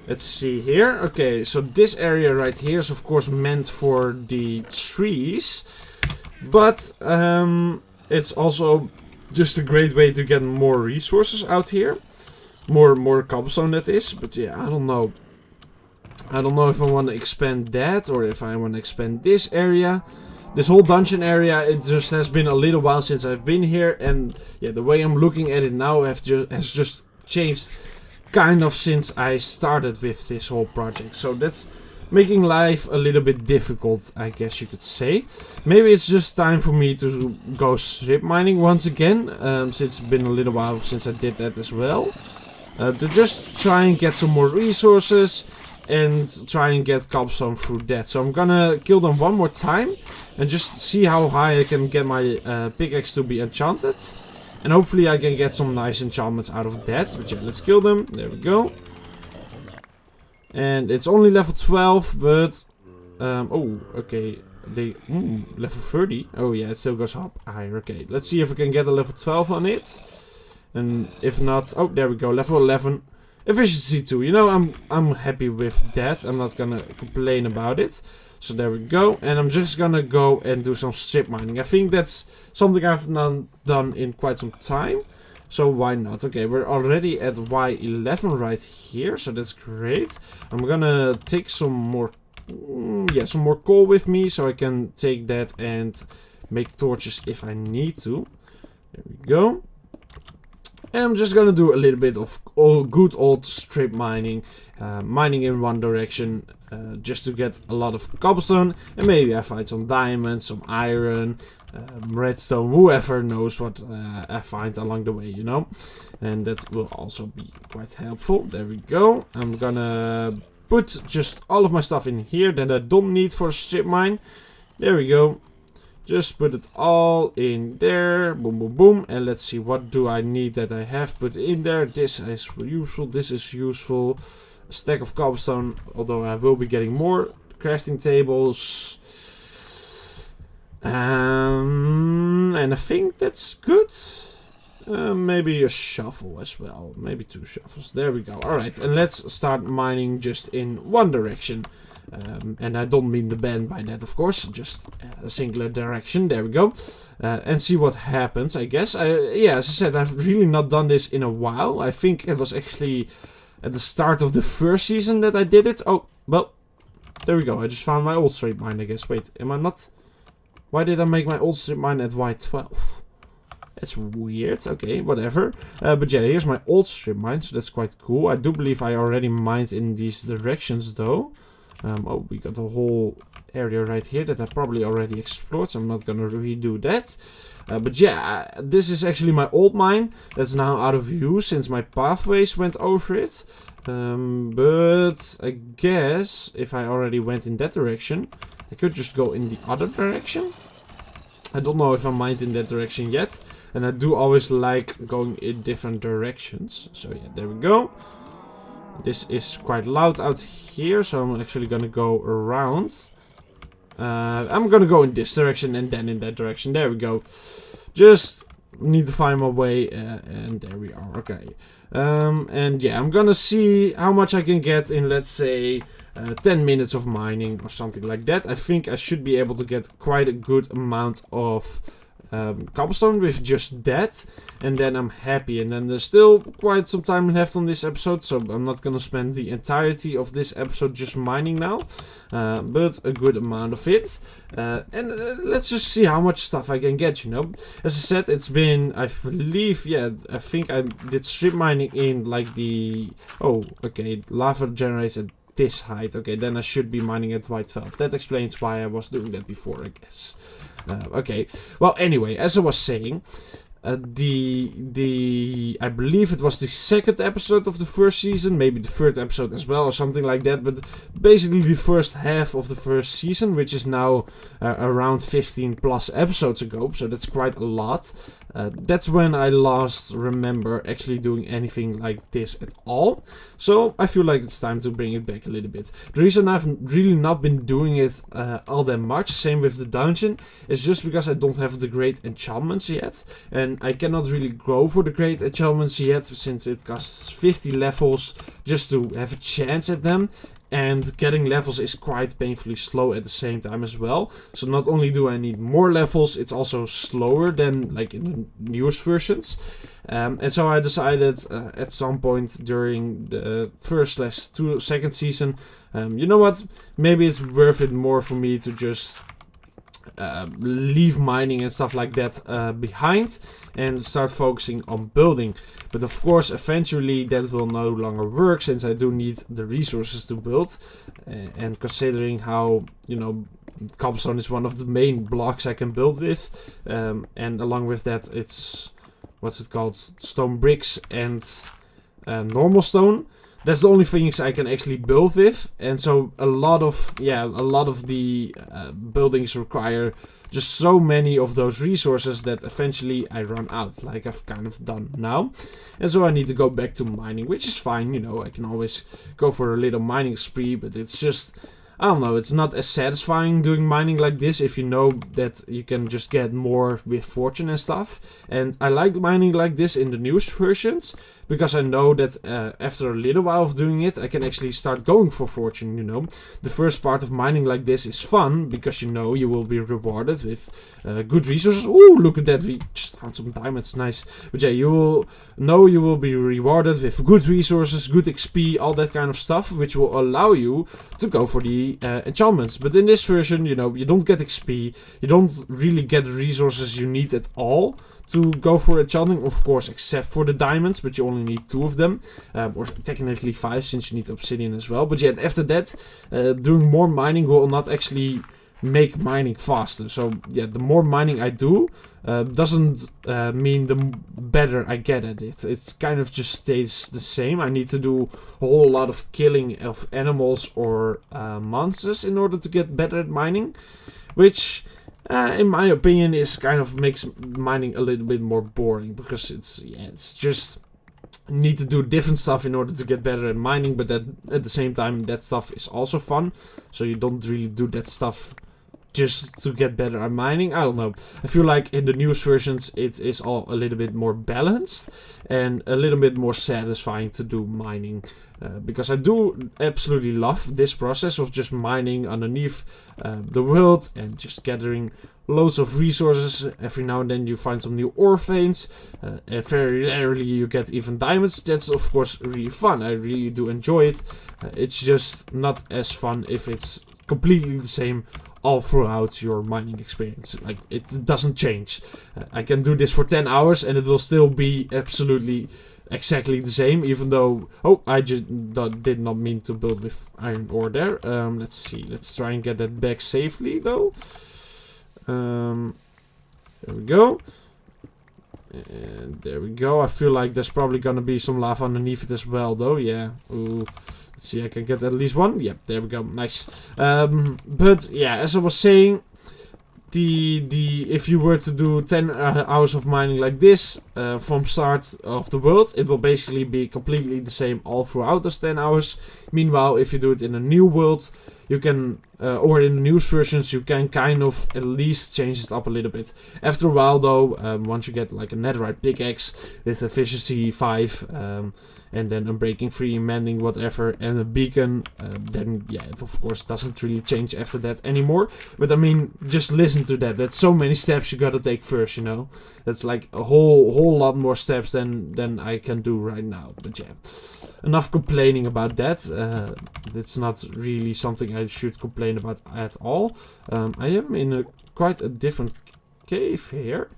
Let's see here. Okay, so this area right here is of course meant for the trees. But it's also just a great way to get more resources out here. More cobblestone, that is. But yeah, I don't know. I don't know if I want to expand that or if I want to expand this area. This whole dungeon area, it just has been a little while since I've been here. And yeah, the way I'm looking at it now has just changed kind of since I started with this whole project. So that's making life a little bit difficult, I guess you could say. Maybe it's just time for me to go strip mining once again. Since it's been a little while since I did that as well. To just try and get some more resources. And try and get cobblestone through that. So I'm gonna kill them one more time. And just see how high I can get my pickaxe to be enchanted. And hopefully I can get some nice enchantments out of that. But yeah, let's kill them. There we go. And it's only level 12, but... oh, okay. They... level 30. Oh yeah, it still goes up higher. Okay, let's see if I can get a level 12 on it. And if not... Oh, there we go. Level 11. Efficiency 2. You know, I'm happy with that. I'm not gonna complain about it. So there we go. And I'm just gonna go and do some strip mining. I think that's something I've not done in quite some time. So why not? Okay, we're already at Y11 right here. So that's great. I'm gonna take some more... yeah, some more coal with me. So I can take that and make torches if I need to. There we go. And I'm just gonna do a little bit of good old strip mining, mining in one direction, just to get a lot of cobblestone, and maybe I find some diamonds, some iron, redstone, whoever knows what I find along the way, you know. And that will also be quite helpful. There we go. I'm gonna put just all of my stuff in here that I don't need for a strip mine. There we go. Just put it all in there. Boom, boom, boom. And let's see, what do I need that I have put in there? This is useful. This is useful. A stack of cobblestone, although I will be getting more. Crafting tables. And I think that's good. Maybe a shovel as well. Maybe 2 shovels. There we go. Alright, and let's start mining just in one direction. And I don't mean the bend by that, of course. Just a singular direction. There we go. And see what happens, I guess. Yeah, as I said, I've really not done this in a while. I think it was actually at the start of the first season that I did it. Oh, well, there we go. I just found my old strip mine, I guess. Wait, am I not... Why did I make my old strip mine at Y12? That's weird. Okay, whatever. But yeah, here's my old strip mine, so that's quite cool. I do believe I already mined in these directions, though. Oh, we got a whole area right here that I probably already explored, so I'm not gonna redo that. But yeah, this is actually my old mine. That's now out of use since my pathways went over it. But I guess if I already went in that direction, I could just go in the other direction. I don't know if I mined in that direction yet. And I do always like going in different directions. So yeah, there we go. This is quite loud out here, so I'm actually gonna go around. I'm gonna go in this direction and then in that direction. There we go. Just need to find my way, and there we are. Okay. And yeah, I'm gonna see how much I can get in, let's say, 10 minutes of mining or something like that. I think I should be able to get quite a good amount of cobblestone with just that, and then I'm happy. And then there's still quite some time left on this episode, so I'm not gonna spend the entirety of this episode just mining now, but a good amount of it. And let's just see how much stuff I can get, you know. As I said, it's been, I believe, yeah, I think I did strip mining in like the, oh, okay, lava generates at this height. Okay, then I should be mining at Y12. That explains why I was doing that before, I guess. Okay, well, anyway, as I was saying, I believe it was the 2nd episode of the first season, maybe the 3rd episode as well, or something like that, but basically the first half of the first season, which is now around 15 plus episodes ago, so that's quite a lot. That's when I last remember actually doing anything like this at all, so I feel like it's time to bring it back a little bit. The reason I've really not been doing it all that much, same with the dungeon, is just because I don't have the great enchantments yet, and I cannot really grow for the great enchantments yet, since it costs 50 levels just to have a chance at them. And getting levels is quite painfully slow at the same time as well. So not only do I need more levels, it's also slower than like in the newest versions. And so I decided at some point during the second season, you know what, maybe it's worth it more for me to just leave mining and stuff like that behind and start focusing on building. But of course, eventually that will no longer work, since I do need the resources to build, and considering how, you know, cobblestone is one of the main blocks I can build with, and along with that it's, what's it called, stone bricks and normal stone. That's the only things I can actually build with, and so a lot of the buildings require just so many of those resources that eventually I run out, like I've kind of done now. And so I need to go back to mining, which is fine, you know, I can always go for a little mining spree, but it's just, I don't know, it's not as satisfying doing mining like this if you know that you can just get more with fortune and stuff. And I like mining like this in the newest versions, because I know that after a little while of doing it, I can actually start going for fortune, you know. The first part of mining like this is fun, because you know you will be rewarded with good resources. Ooh, look at that, we just found some diamonds, nice. But yeah, you will know you will be rewarded with good resources, good XP, all that kind of stuff, which will allow you to go for the enchantments. But in this version, you know, you don't get XP, you don't really get the resources you need at all to go for enchanting, of course, except for the diamonds, but you only need 2 of them, or technically 5 since you need obsidian as well. But yeah, after that, doing more mining will not actually make mining faster. So yeah, the more mining I do doesn't mean the better I get at it. It's kind of just stays the same. I need to do a whole lot of killing of animals or monsters in order to get better at mining, which in my opinion is kind of makes mining a little bit more boring, because it's just need to do different stuff in order to get better at mining, but that at the same time that stuff is also fun, so you don't really do that stuff just to get better at mining. I don't know. I feel like in the newest versions it is all a little bit more balanced and a little bit more satisfying to do mining. Because I do absolutely love this process of just mining underneath the world and just gathering loads of resources. Every now and then you find some new ore veins, and very rarely you get even diamonds. That's of course really fun. I really do enjoy it. It's just not as fun if it's completely the same all throughout your mining experience. Like, it doesn't change. I can do this for 10 hours and it will still be absolutely exactly the same, even though... Oh, I just did not mean to build with iron ore there. Let's see. Let's try and get that back safely, though. There we go. And there we go. I feel like there's probably gonna be some lava underneath it as well, though. Yeah. Ooh. Let's see, I can get at least one. Yep, there we go. Nice. But yeah, as I was saying, if you were to do 10 hours of mining like this from start of the world, it will basically be completely the same all throughout those 10 hours. Meanwhile, if you do it in a new world, you can, or in the news versions, you can kind of at least change it up a little bit. After a while though, once you get like a netherite pickaxe with efficiency 5, and then unbreaking 3, mending, whatever, and a beacon, then yeah, it of course doesn't really change after that anymore. But I mean, just listen to that. That's so many steps you gotta take first, you know. That's like a whole lot more steps than I can do right now. But yeah, enough complaining about that. It's not really something I should complain about at all. I am in quite a different cave here.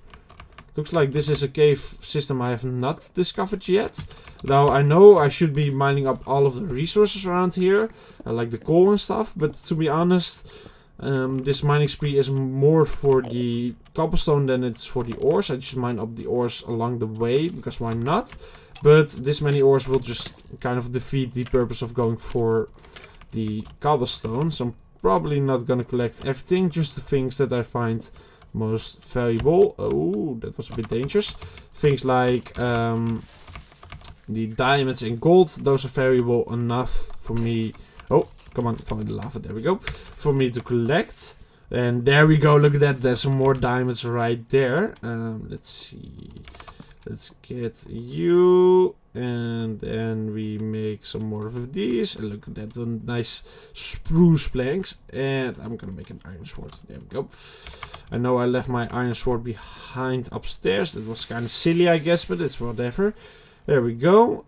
Looks like this is a cave system I have not discovered yet. Though I know I should be mining up all of the resources around here, like the coal and stuff. But to be honest, this mining spree is more for the cobblestone than it's for the ores. I just mine up the ores along the way, because why not? But this many ores will just kind of defeat the purpose of going for the cobblestone. So I'm probably not gonna collect everything, just the things that I find most valuable. Oh, that was a bit dangerous. Things like the diamonds and gold, those are valuable enough for me. Oh, come on, fall in the lava, there we go. For me to collect. And there we go, look at that, there's some more diamonds right there. Let's see. Let's get you. And then we make some more of these. And look at that, the nice spruce planks. And I'm gonna make an iron sword. There we go. I know I left my iron sword behind upstairs. That was kind of silly, I guess, but it's whatever. There we go.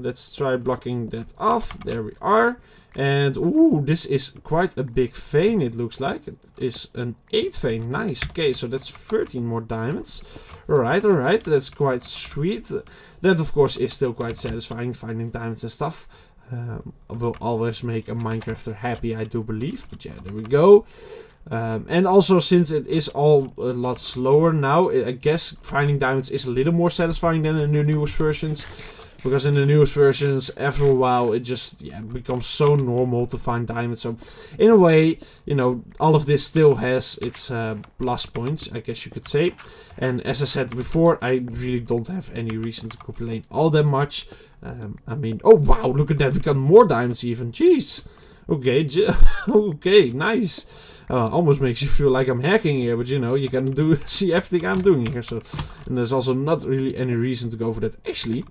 Let's try blocking that off. There we are. And ooh, this is quite a big vein, it looks like. It is an 8 vein. Nice. Okay, so that's 13 more diamonds. Alright, alright. That's quite sweet. That, of course, is still quite satisfying, finding diamonds and stuff. Will always make a Minecrafter happy, I do believe. But yeah, there we go. And also, since it is all a lot slower now, I guess finding diamonds is a little more satisfying than in the newest versions. Because in the newest versions, after a while, it just becomes so normal to find diamonds. So, in a way, you know, all of this still has its plus points, I guess you could say. And as I said before, I really don't have any reason to complain all that much. I mean, oh wow, look at that, we got more diamonds even, jeez. Okay, okay, nice. Almost makes you feel like I'm hacking here, but you know, you can see everything I'm doing here. So, and there's also not really any reason to go for that. Actually,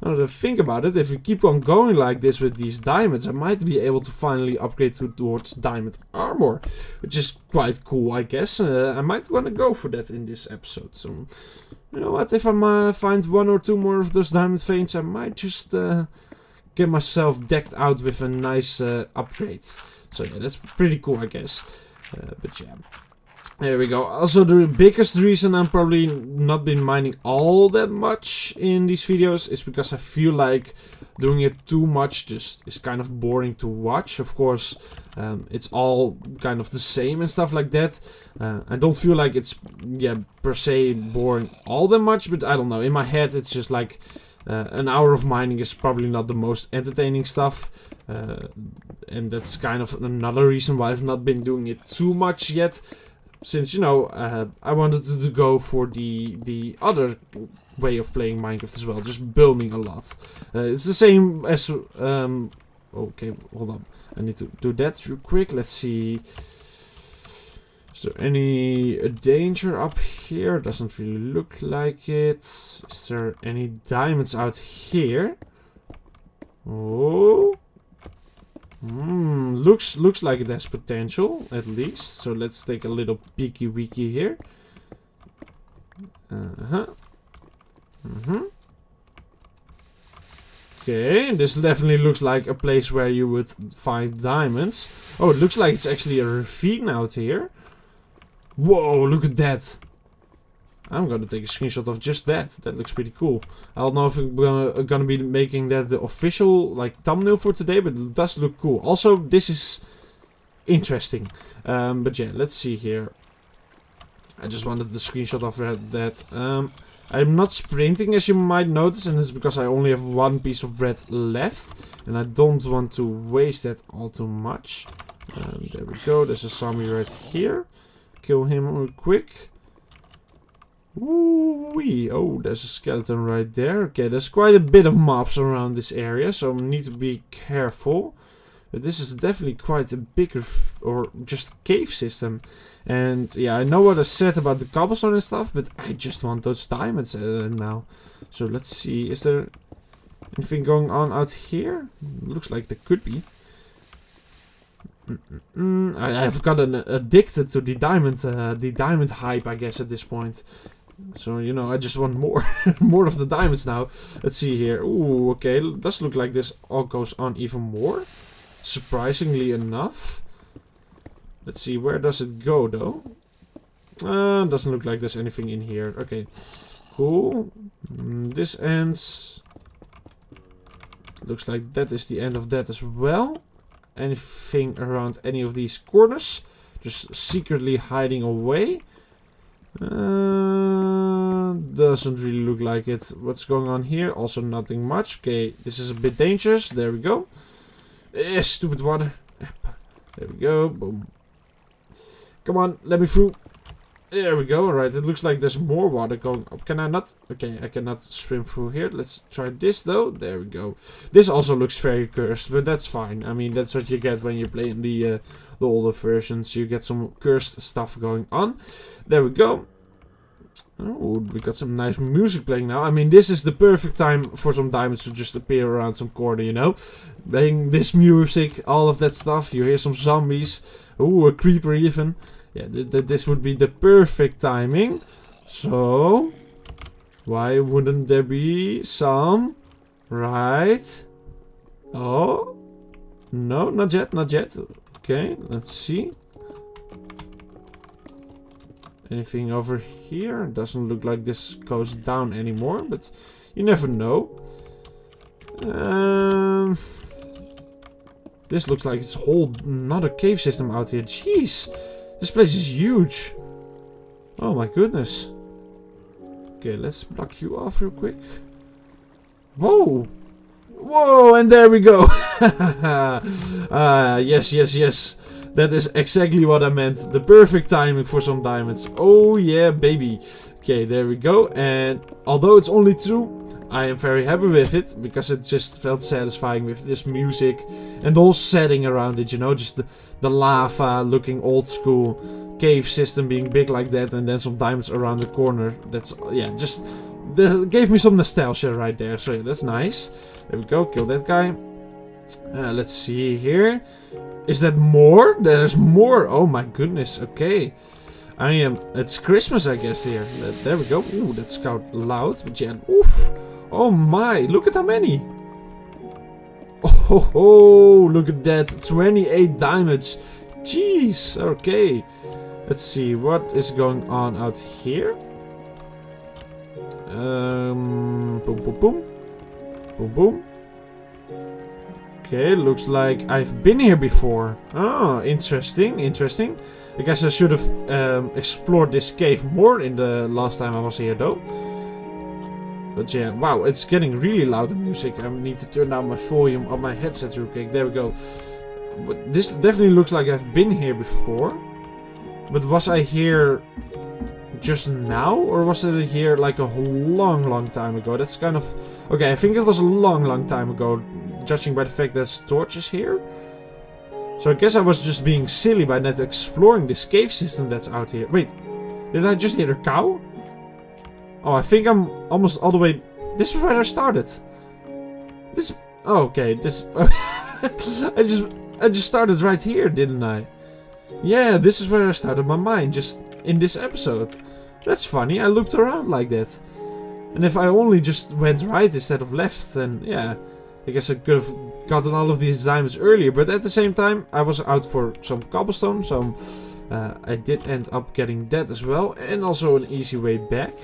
now that I think about it, if we keep on going like this with these diamonds, I might be able to finally upgrade towards diamond armor, which is quite cool, I guess. I might want to go for that in this episode. So, you know what? If I find 1 or 2 more of those diamond veins, I might just get myself decked out with a nice upgrade. So yeah, that's pretty cool, I guess. But yeah, there we go. Also, the biggest reason I'm probably not been mining all that much in these videos is because I feel like doing it too much just is kind of boring to watch. Of course, it's all kind of the same and stuff like that. I don't feel like it's, yeah, per se boring all that much, but I don't know. In my head, it's just like an hour of mining is probably not the most entertaining stuff. And that's kind of another reason why I've not been doing it too much yet. Since, you know, I wanted to go for the other way of playing Minecraft as well. Just building a lot. It's the same as... okay, hold on. I need to do that real quick. Let's see. Is there any danger up here? Doesn't really look like it. Is there any diamonds out here? Oh... looks like it has potential, at least. So let's take a little peeky weeky here. Okay, this definitely looks like a place where you would find diamonds. Oh, it looks like it's actually a ravine out here. Whoa, look at that. I'm gonna take a screenshot of just that. That looks pretty cool. I don't know if I'm gonna be making that the official like thumbnail for today, but it does look cool. Also, this is interesting. But yeah, let's see here. I just wanted the screenshot of that. I'm not sprinting, as you might notice, and it's because I only have 1 piece of bread left, and I don't want to waste that all too much. There we go. There's a zombie right here. Kill him real quick. Ooh-wee. Oh, there's a skeleton right there. Okay, there's quite a bit of mobs around this area, so I need to be careful. But this is definitely quite a bigger or just cave system. And yeah, I know what I said about the cobblestone and stuff, but I just want those diamonds now. So let's see, is there anything going on out here? Looks like there could be. I've gotten addicted to the diamond hype, I guess, at this point. So, you know, I just want more. More of the diamonds now. Let's see here. Ooh, okay. Does look like this all goes on even more. Surprisingly enough. Let's see, where does it go, though? Doesn't look like there's anything in here. Okay, cool. This ends. Looks like that is the end of that as well. Anything around any of these corners? Just secretly hiding away. Doesn't really look like it. What's going on here? Also nothing much. Okay, this is a bit dangerous. There we go. Stupid water. There we go. Boom. Come on, let me through. There we go. Alright, it looks like there's more water going up. Can I not? Okay, I cannot swim through here. Let's try this though. There we go. This also looks very cursed, but that's fine. I mean, that's what you get when you're playing the older versions. You get some cursed stuff going on. There we go. Oh, we got some nice music playing now. I mean, this is the perfect time for some diamonds to just appear around some corner, you know? Playing this music, all of that stuff. You hear some zombies. Ooh, a creeper even. Yeah, this would be the perfect timing. So, why wouldn't there be some? Right? Oh, no, not yet, not yet. Okay, let's see. Anything over here? Doesn't look like this goes down anymore, but you never know. This looks like it's a whole another cave system out here. Jeez, this place is huge. Oh my goodness. Okay, let's block you off real quick. Whoa! Whoa, and there we go. Yes, yes, yes. That is exactly what I meant. The perfect timing for some diamonds. Oh yeah, baby. Okay, there we go. And although it's only 2, I am very happy with it, because it just felt satisfying with this music and the whole setting around it, you know, just the lava looking old school cave system being big like that, and then some diamonds around the corner. That's, yeah, just gave me some nostalgia right there, so yeah, that's nice. There we go, kill that guy. Let's see here. Is that more? There's more. Oh my goodness, okay. It's Christmas, I guess, here. There we go. Ooh, that's quite loud. But yeah, oof. Oh my, look at how many. Oh, look at that. 28 diamonds. Jeez, okay. Let's see, what is going on out here? Boom, boom, boom. Boom, boom. Okay, looks like I've been here before. Oh, interesting, interesting. I guess I should have explored this cave more in the last time I was here, though. But yeah, wow, it's getting really loud, the music. I need to turn down my volume on my headset real quick. There we go. But this definitely looks like I've been here before. But was I here just now? Or was it here like a long, long time ago? That's kind of... Okay, I think it was a long, long time ago, judging by the fact there's torches here. So I guess I was just being silly by not exploring this cave system that's out here. Wait, did I just hear a cow? Oh, I think I'm almost all the way... This is where I started. This... Oh, okay, this... I just started right here, didn't I? Yeah, this is where I started my mine, just in this episode. That's funny, I looked around like that. And if I only just went right instead of left, then yeah, I guess I could have gotten all of these diamonds earlier. But at the same time, I was out for some cobblestone, so I did end up getting that as well. And also an easy way back.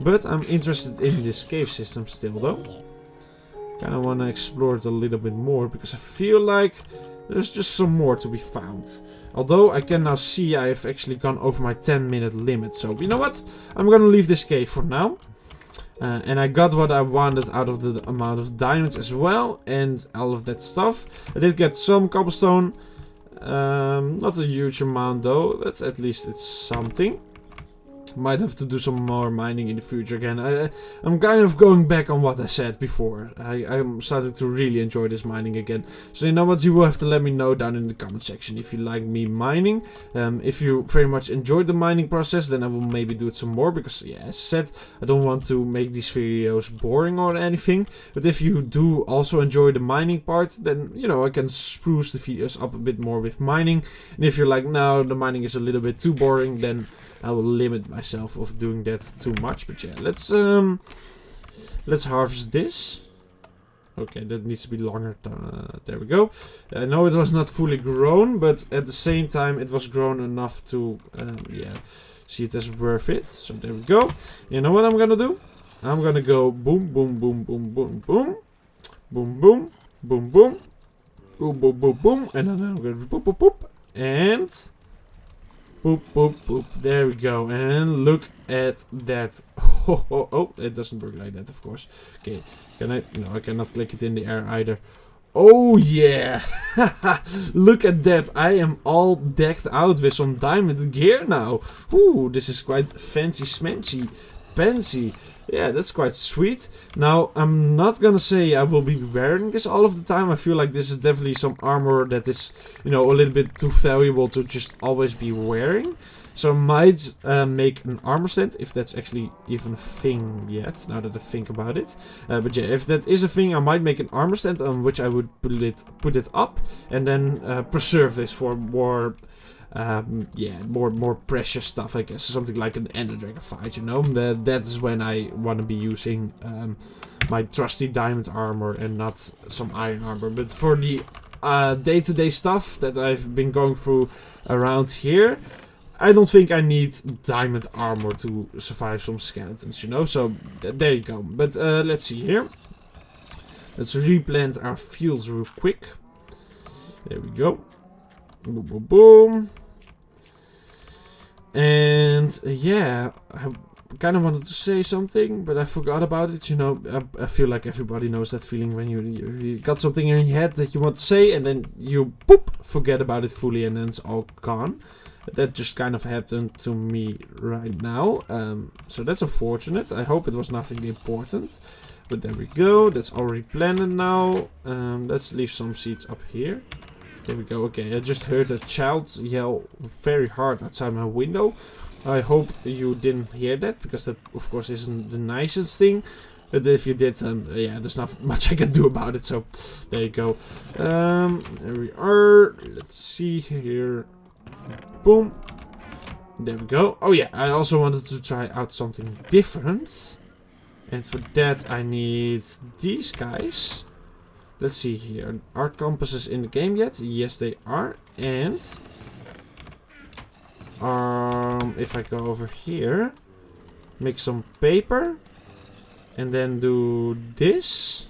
But I'm interested in this cave system still, though. Kinda wanna explore it a little bit more, because I feel like there's just some more to be found. Although I can now see I have actually gone over my 10-minute limit. So, you know what? I'm gonna leave this cave for now. And I got what I wanted out of the amount of diamonds as well. And all of that stuff. I did get some cobblestone. Not a huge amount though. But at least it's something. Might have to do some more mining in the future again. I'm kind of going back on what I said before. I'm starting to really enjoy this mining again. So you know what, you will have to let me know down in the comment section if you like me mining. If you very much enjoyed the mining process, then I will maybe do it some more. Because yeah, as I said, I don't want to make these videos boring or anything. But if you do also enjoy the mining part, then you know, I can spruce the videos up a bit more with mining. And if you're like, no, the mining is a little bit too boring, then I will limit myself of doing that too much. But yeah, let's harvest this. Okay, that needs to be longer. There we go. I know it was not fully grown, but at the same time it was grown enough to yeah, see it as worth it. So there we go. You know what I'm gonna do? I'm gonna go boom, boom, boom, boom, boom, boom, boom, boom, boom, boom, boom, boom, boom, boom, and then I'm gonna boop, boop, boop, and boop, boop, boop. There we go. And look at that. Oh, it doesn't work like that, of course. Okay, can I? No, I cannot click it in the air either. Oh yeah! Look at that. I am all decked out with some diamond gear now. Ooh, this is quite fancy smancy. Fancy. Yeah, that's quite sweet. Now, I'm not gonna say I will be wearing this all of the time. I feel like this is definitely some armor that is, you know, a little bit too valuable to just always be wearing. So I might make an armor stand, if that's actually even a thing yet, now that I think about it. But yeah, if that is a thing, I might make an armor stand on which I would put it up, and then preserve this for more... yeah, more precious stuff, I guess. Something like an Ender Dragon fight, you know. That's when I want to be using my trusty diamond armor and not some iron armor. But for the day-to-day stuff that I've been going through around here, I don't think I need diamond armor to survive some skeletons, you know. So there you go. But let's see here. Let's replant our fields real quick. There we go. Boom, boom, boom. And yeah, kind of wanted to say something, but I forgot about it. You know, I feel like everybody knows that feeling when you got something in your head that you want to say, and then you boop forget about it fully, and then it's all gone. That just kind of happened to me right now. So that's unfortunate. I hope it was nothing important. But there we go. That's already planned now. Let's leave some seeds up here. There we go. Okay, I just heard a child yell very hard outside my window. I hope you didn't hear that, because that of course isn't the nicest thing. But if you did, yeah, there's not much I can do about it. So there you go. There we are. Let's see here. Boom. There we go. Oh yeah, I also wanted to try out something different. And for that I need these guys. Let's see here. Are compasses in the game yet? Yes, they are. And if I go over here, make some paper, and then do this.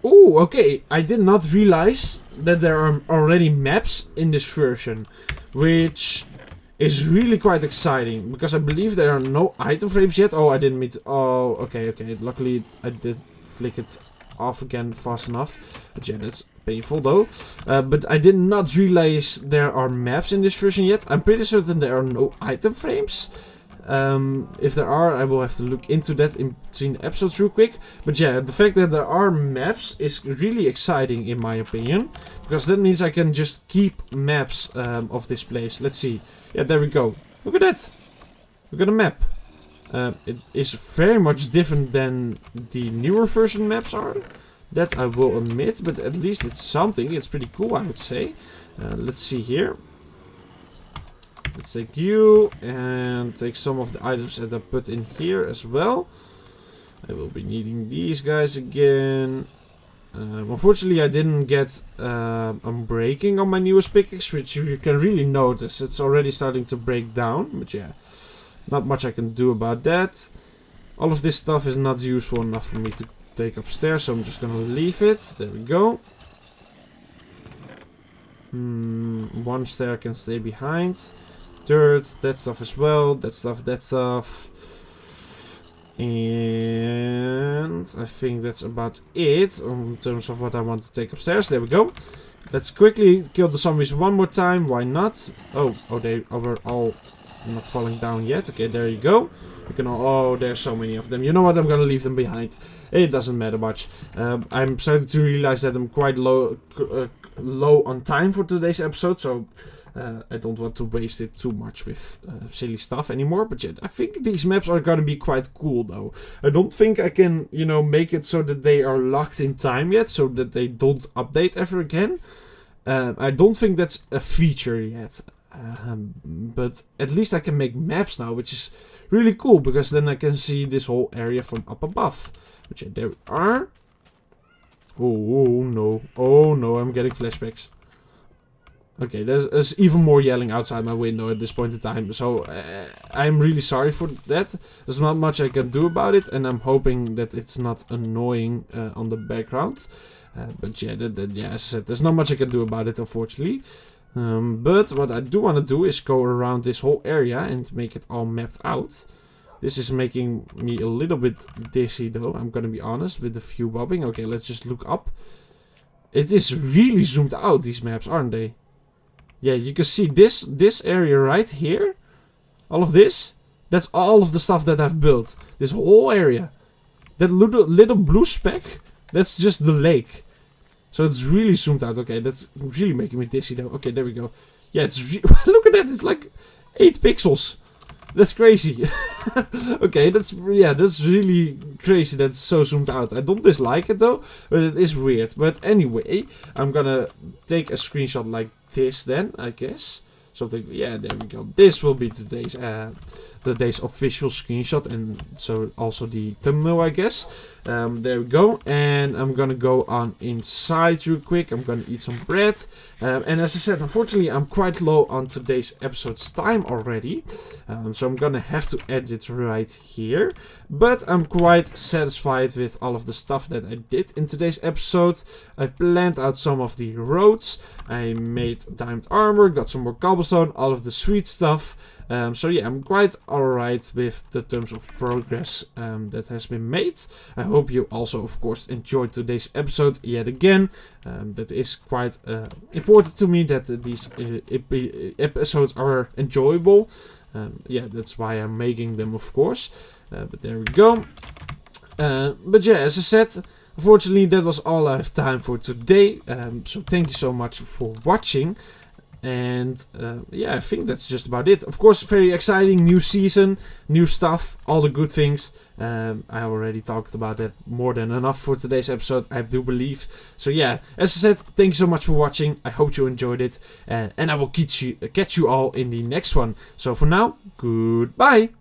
Oh, okay. I did not realize that there are already maps in this version, which is really quite exciting, because I believe there are no item frames yet. Oh, I didn't meet. Oh, okay, okay. Luckily, I did flick it off again fast enough. But yeah, that's painful though. But I did not realize there are maps in this version yet. I'm pretty certain there are no item frames. If there are, I will have to look into that in between episodes real quick. But yeah, the fact that there are maps is really exciting in my opinion, because that means I can just keep maps of this place. Let's see. Yeah, there we go. Look at that. We got a map. It is very much different than the newer version maps are. That I will admit, but at least it's something. It's pretty cool, I would say. Let's see here. Let's take you and take some of the items that I put in here as well. I will be needing these guys again. Unfortunately, I didn't get unbreaking on my newest pickaxe, which you can really notice. It's already starting to break down, but yeah, not much I can do about that. All of this stuff is not useful enough for me to take upstairs, so I'm just gonna leave it. There we go. One stair can stay behind. Dirt, that stuff as well. That stuff, that stuff. And I think that's about it in terms of what I want to take upstairs. There we go. Let's quickly kill the zombies one more time. Why not? Oh, they were all not falling down yet. Okay, there you go. We can all, oh, there's so many of them. You know what? I'm gonna leave them behind. It doesn't matter much. I'm starting to realize that I'm quite low on time for today's episode, so I don't want to waste it too much with silly stuff anymore. But yeah, I think these maps are gonna be quite cool though. I don't think I can, you know, make it so that they are locked in time yet, so that they don't update ever again. I don't think that's a feature yet. But at least I can make maps now, which is really cool, because then I can see this whole area from up above. But yeah, there we are. Oh no, oh no, I'm getting flashbacks. Okay, there's even more yelling outside my window at this point in time, so I'm really sorry for that. There's not much I can do about it, and I'm hoping that it's not annoying on the background. But yeah, yeah, as I said, there's not much I can do about it, unfortunately. But what I do want to do is go around this whole area and make it all mapped out. This is making me a little bit dizzy though, I'm gonna be honest, with the view bobbing. Okay, let's just look up. It is really zoomed out, these maps, aren't they? Yeah, you can see this area right here. All of this. That's all of the stuff that I've built. This whole area. That little blue speck, that's just the lake. So it's really zoomed out. Okay, that's really making me dizzy though. Okay, there we go. Yeah, it's look at that. It's like 8 pixels. That's crazy. Okay, that's really crazy. That's so zoomed out. I don't dislike it though, but it is weird. But anyway, I'm gonna take a screenshot like this then, I guess. Something, yeah, there we go. This will be today's official screenshot, and so also the thumbnail, I guess. There we go, and I'm gonna go on inside real quick. I'm gonna eat some bread, and as I said, unfortunately I'm quite low on today's episode's time already, so I'm gonna have to edit right here, but I'm quite satisfied with all of the stuff that I did in today's episode. I planned out some of the roads, I made diamond armor, got some more cobblestone milestone, all of the sweet stuff. So yeah, I'm quite alright with the terms of progress that has been made. I hope you also, of course, enjoyed today's episode yet again. That is quite important to me that these episodes are enjoyable. Yeah, that's why I'm making them, of course. But there we go. But yeah, as I said, unfortunately that was all I have time for today. So thank you so much for watching. And yeah, I think that's just about it. Of course, very exciting new season, new stuff, all the good things. I already talked about that more than enough for today's episode, I do believe. So yeah, as I said, thank you so much for watching. I hope you enjoyed it. And I will catch you all in the next one. So for now, goodbye.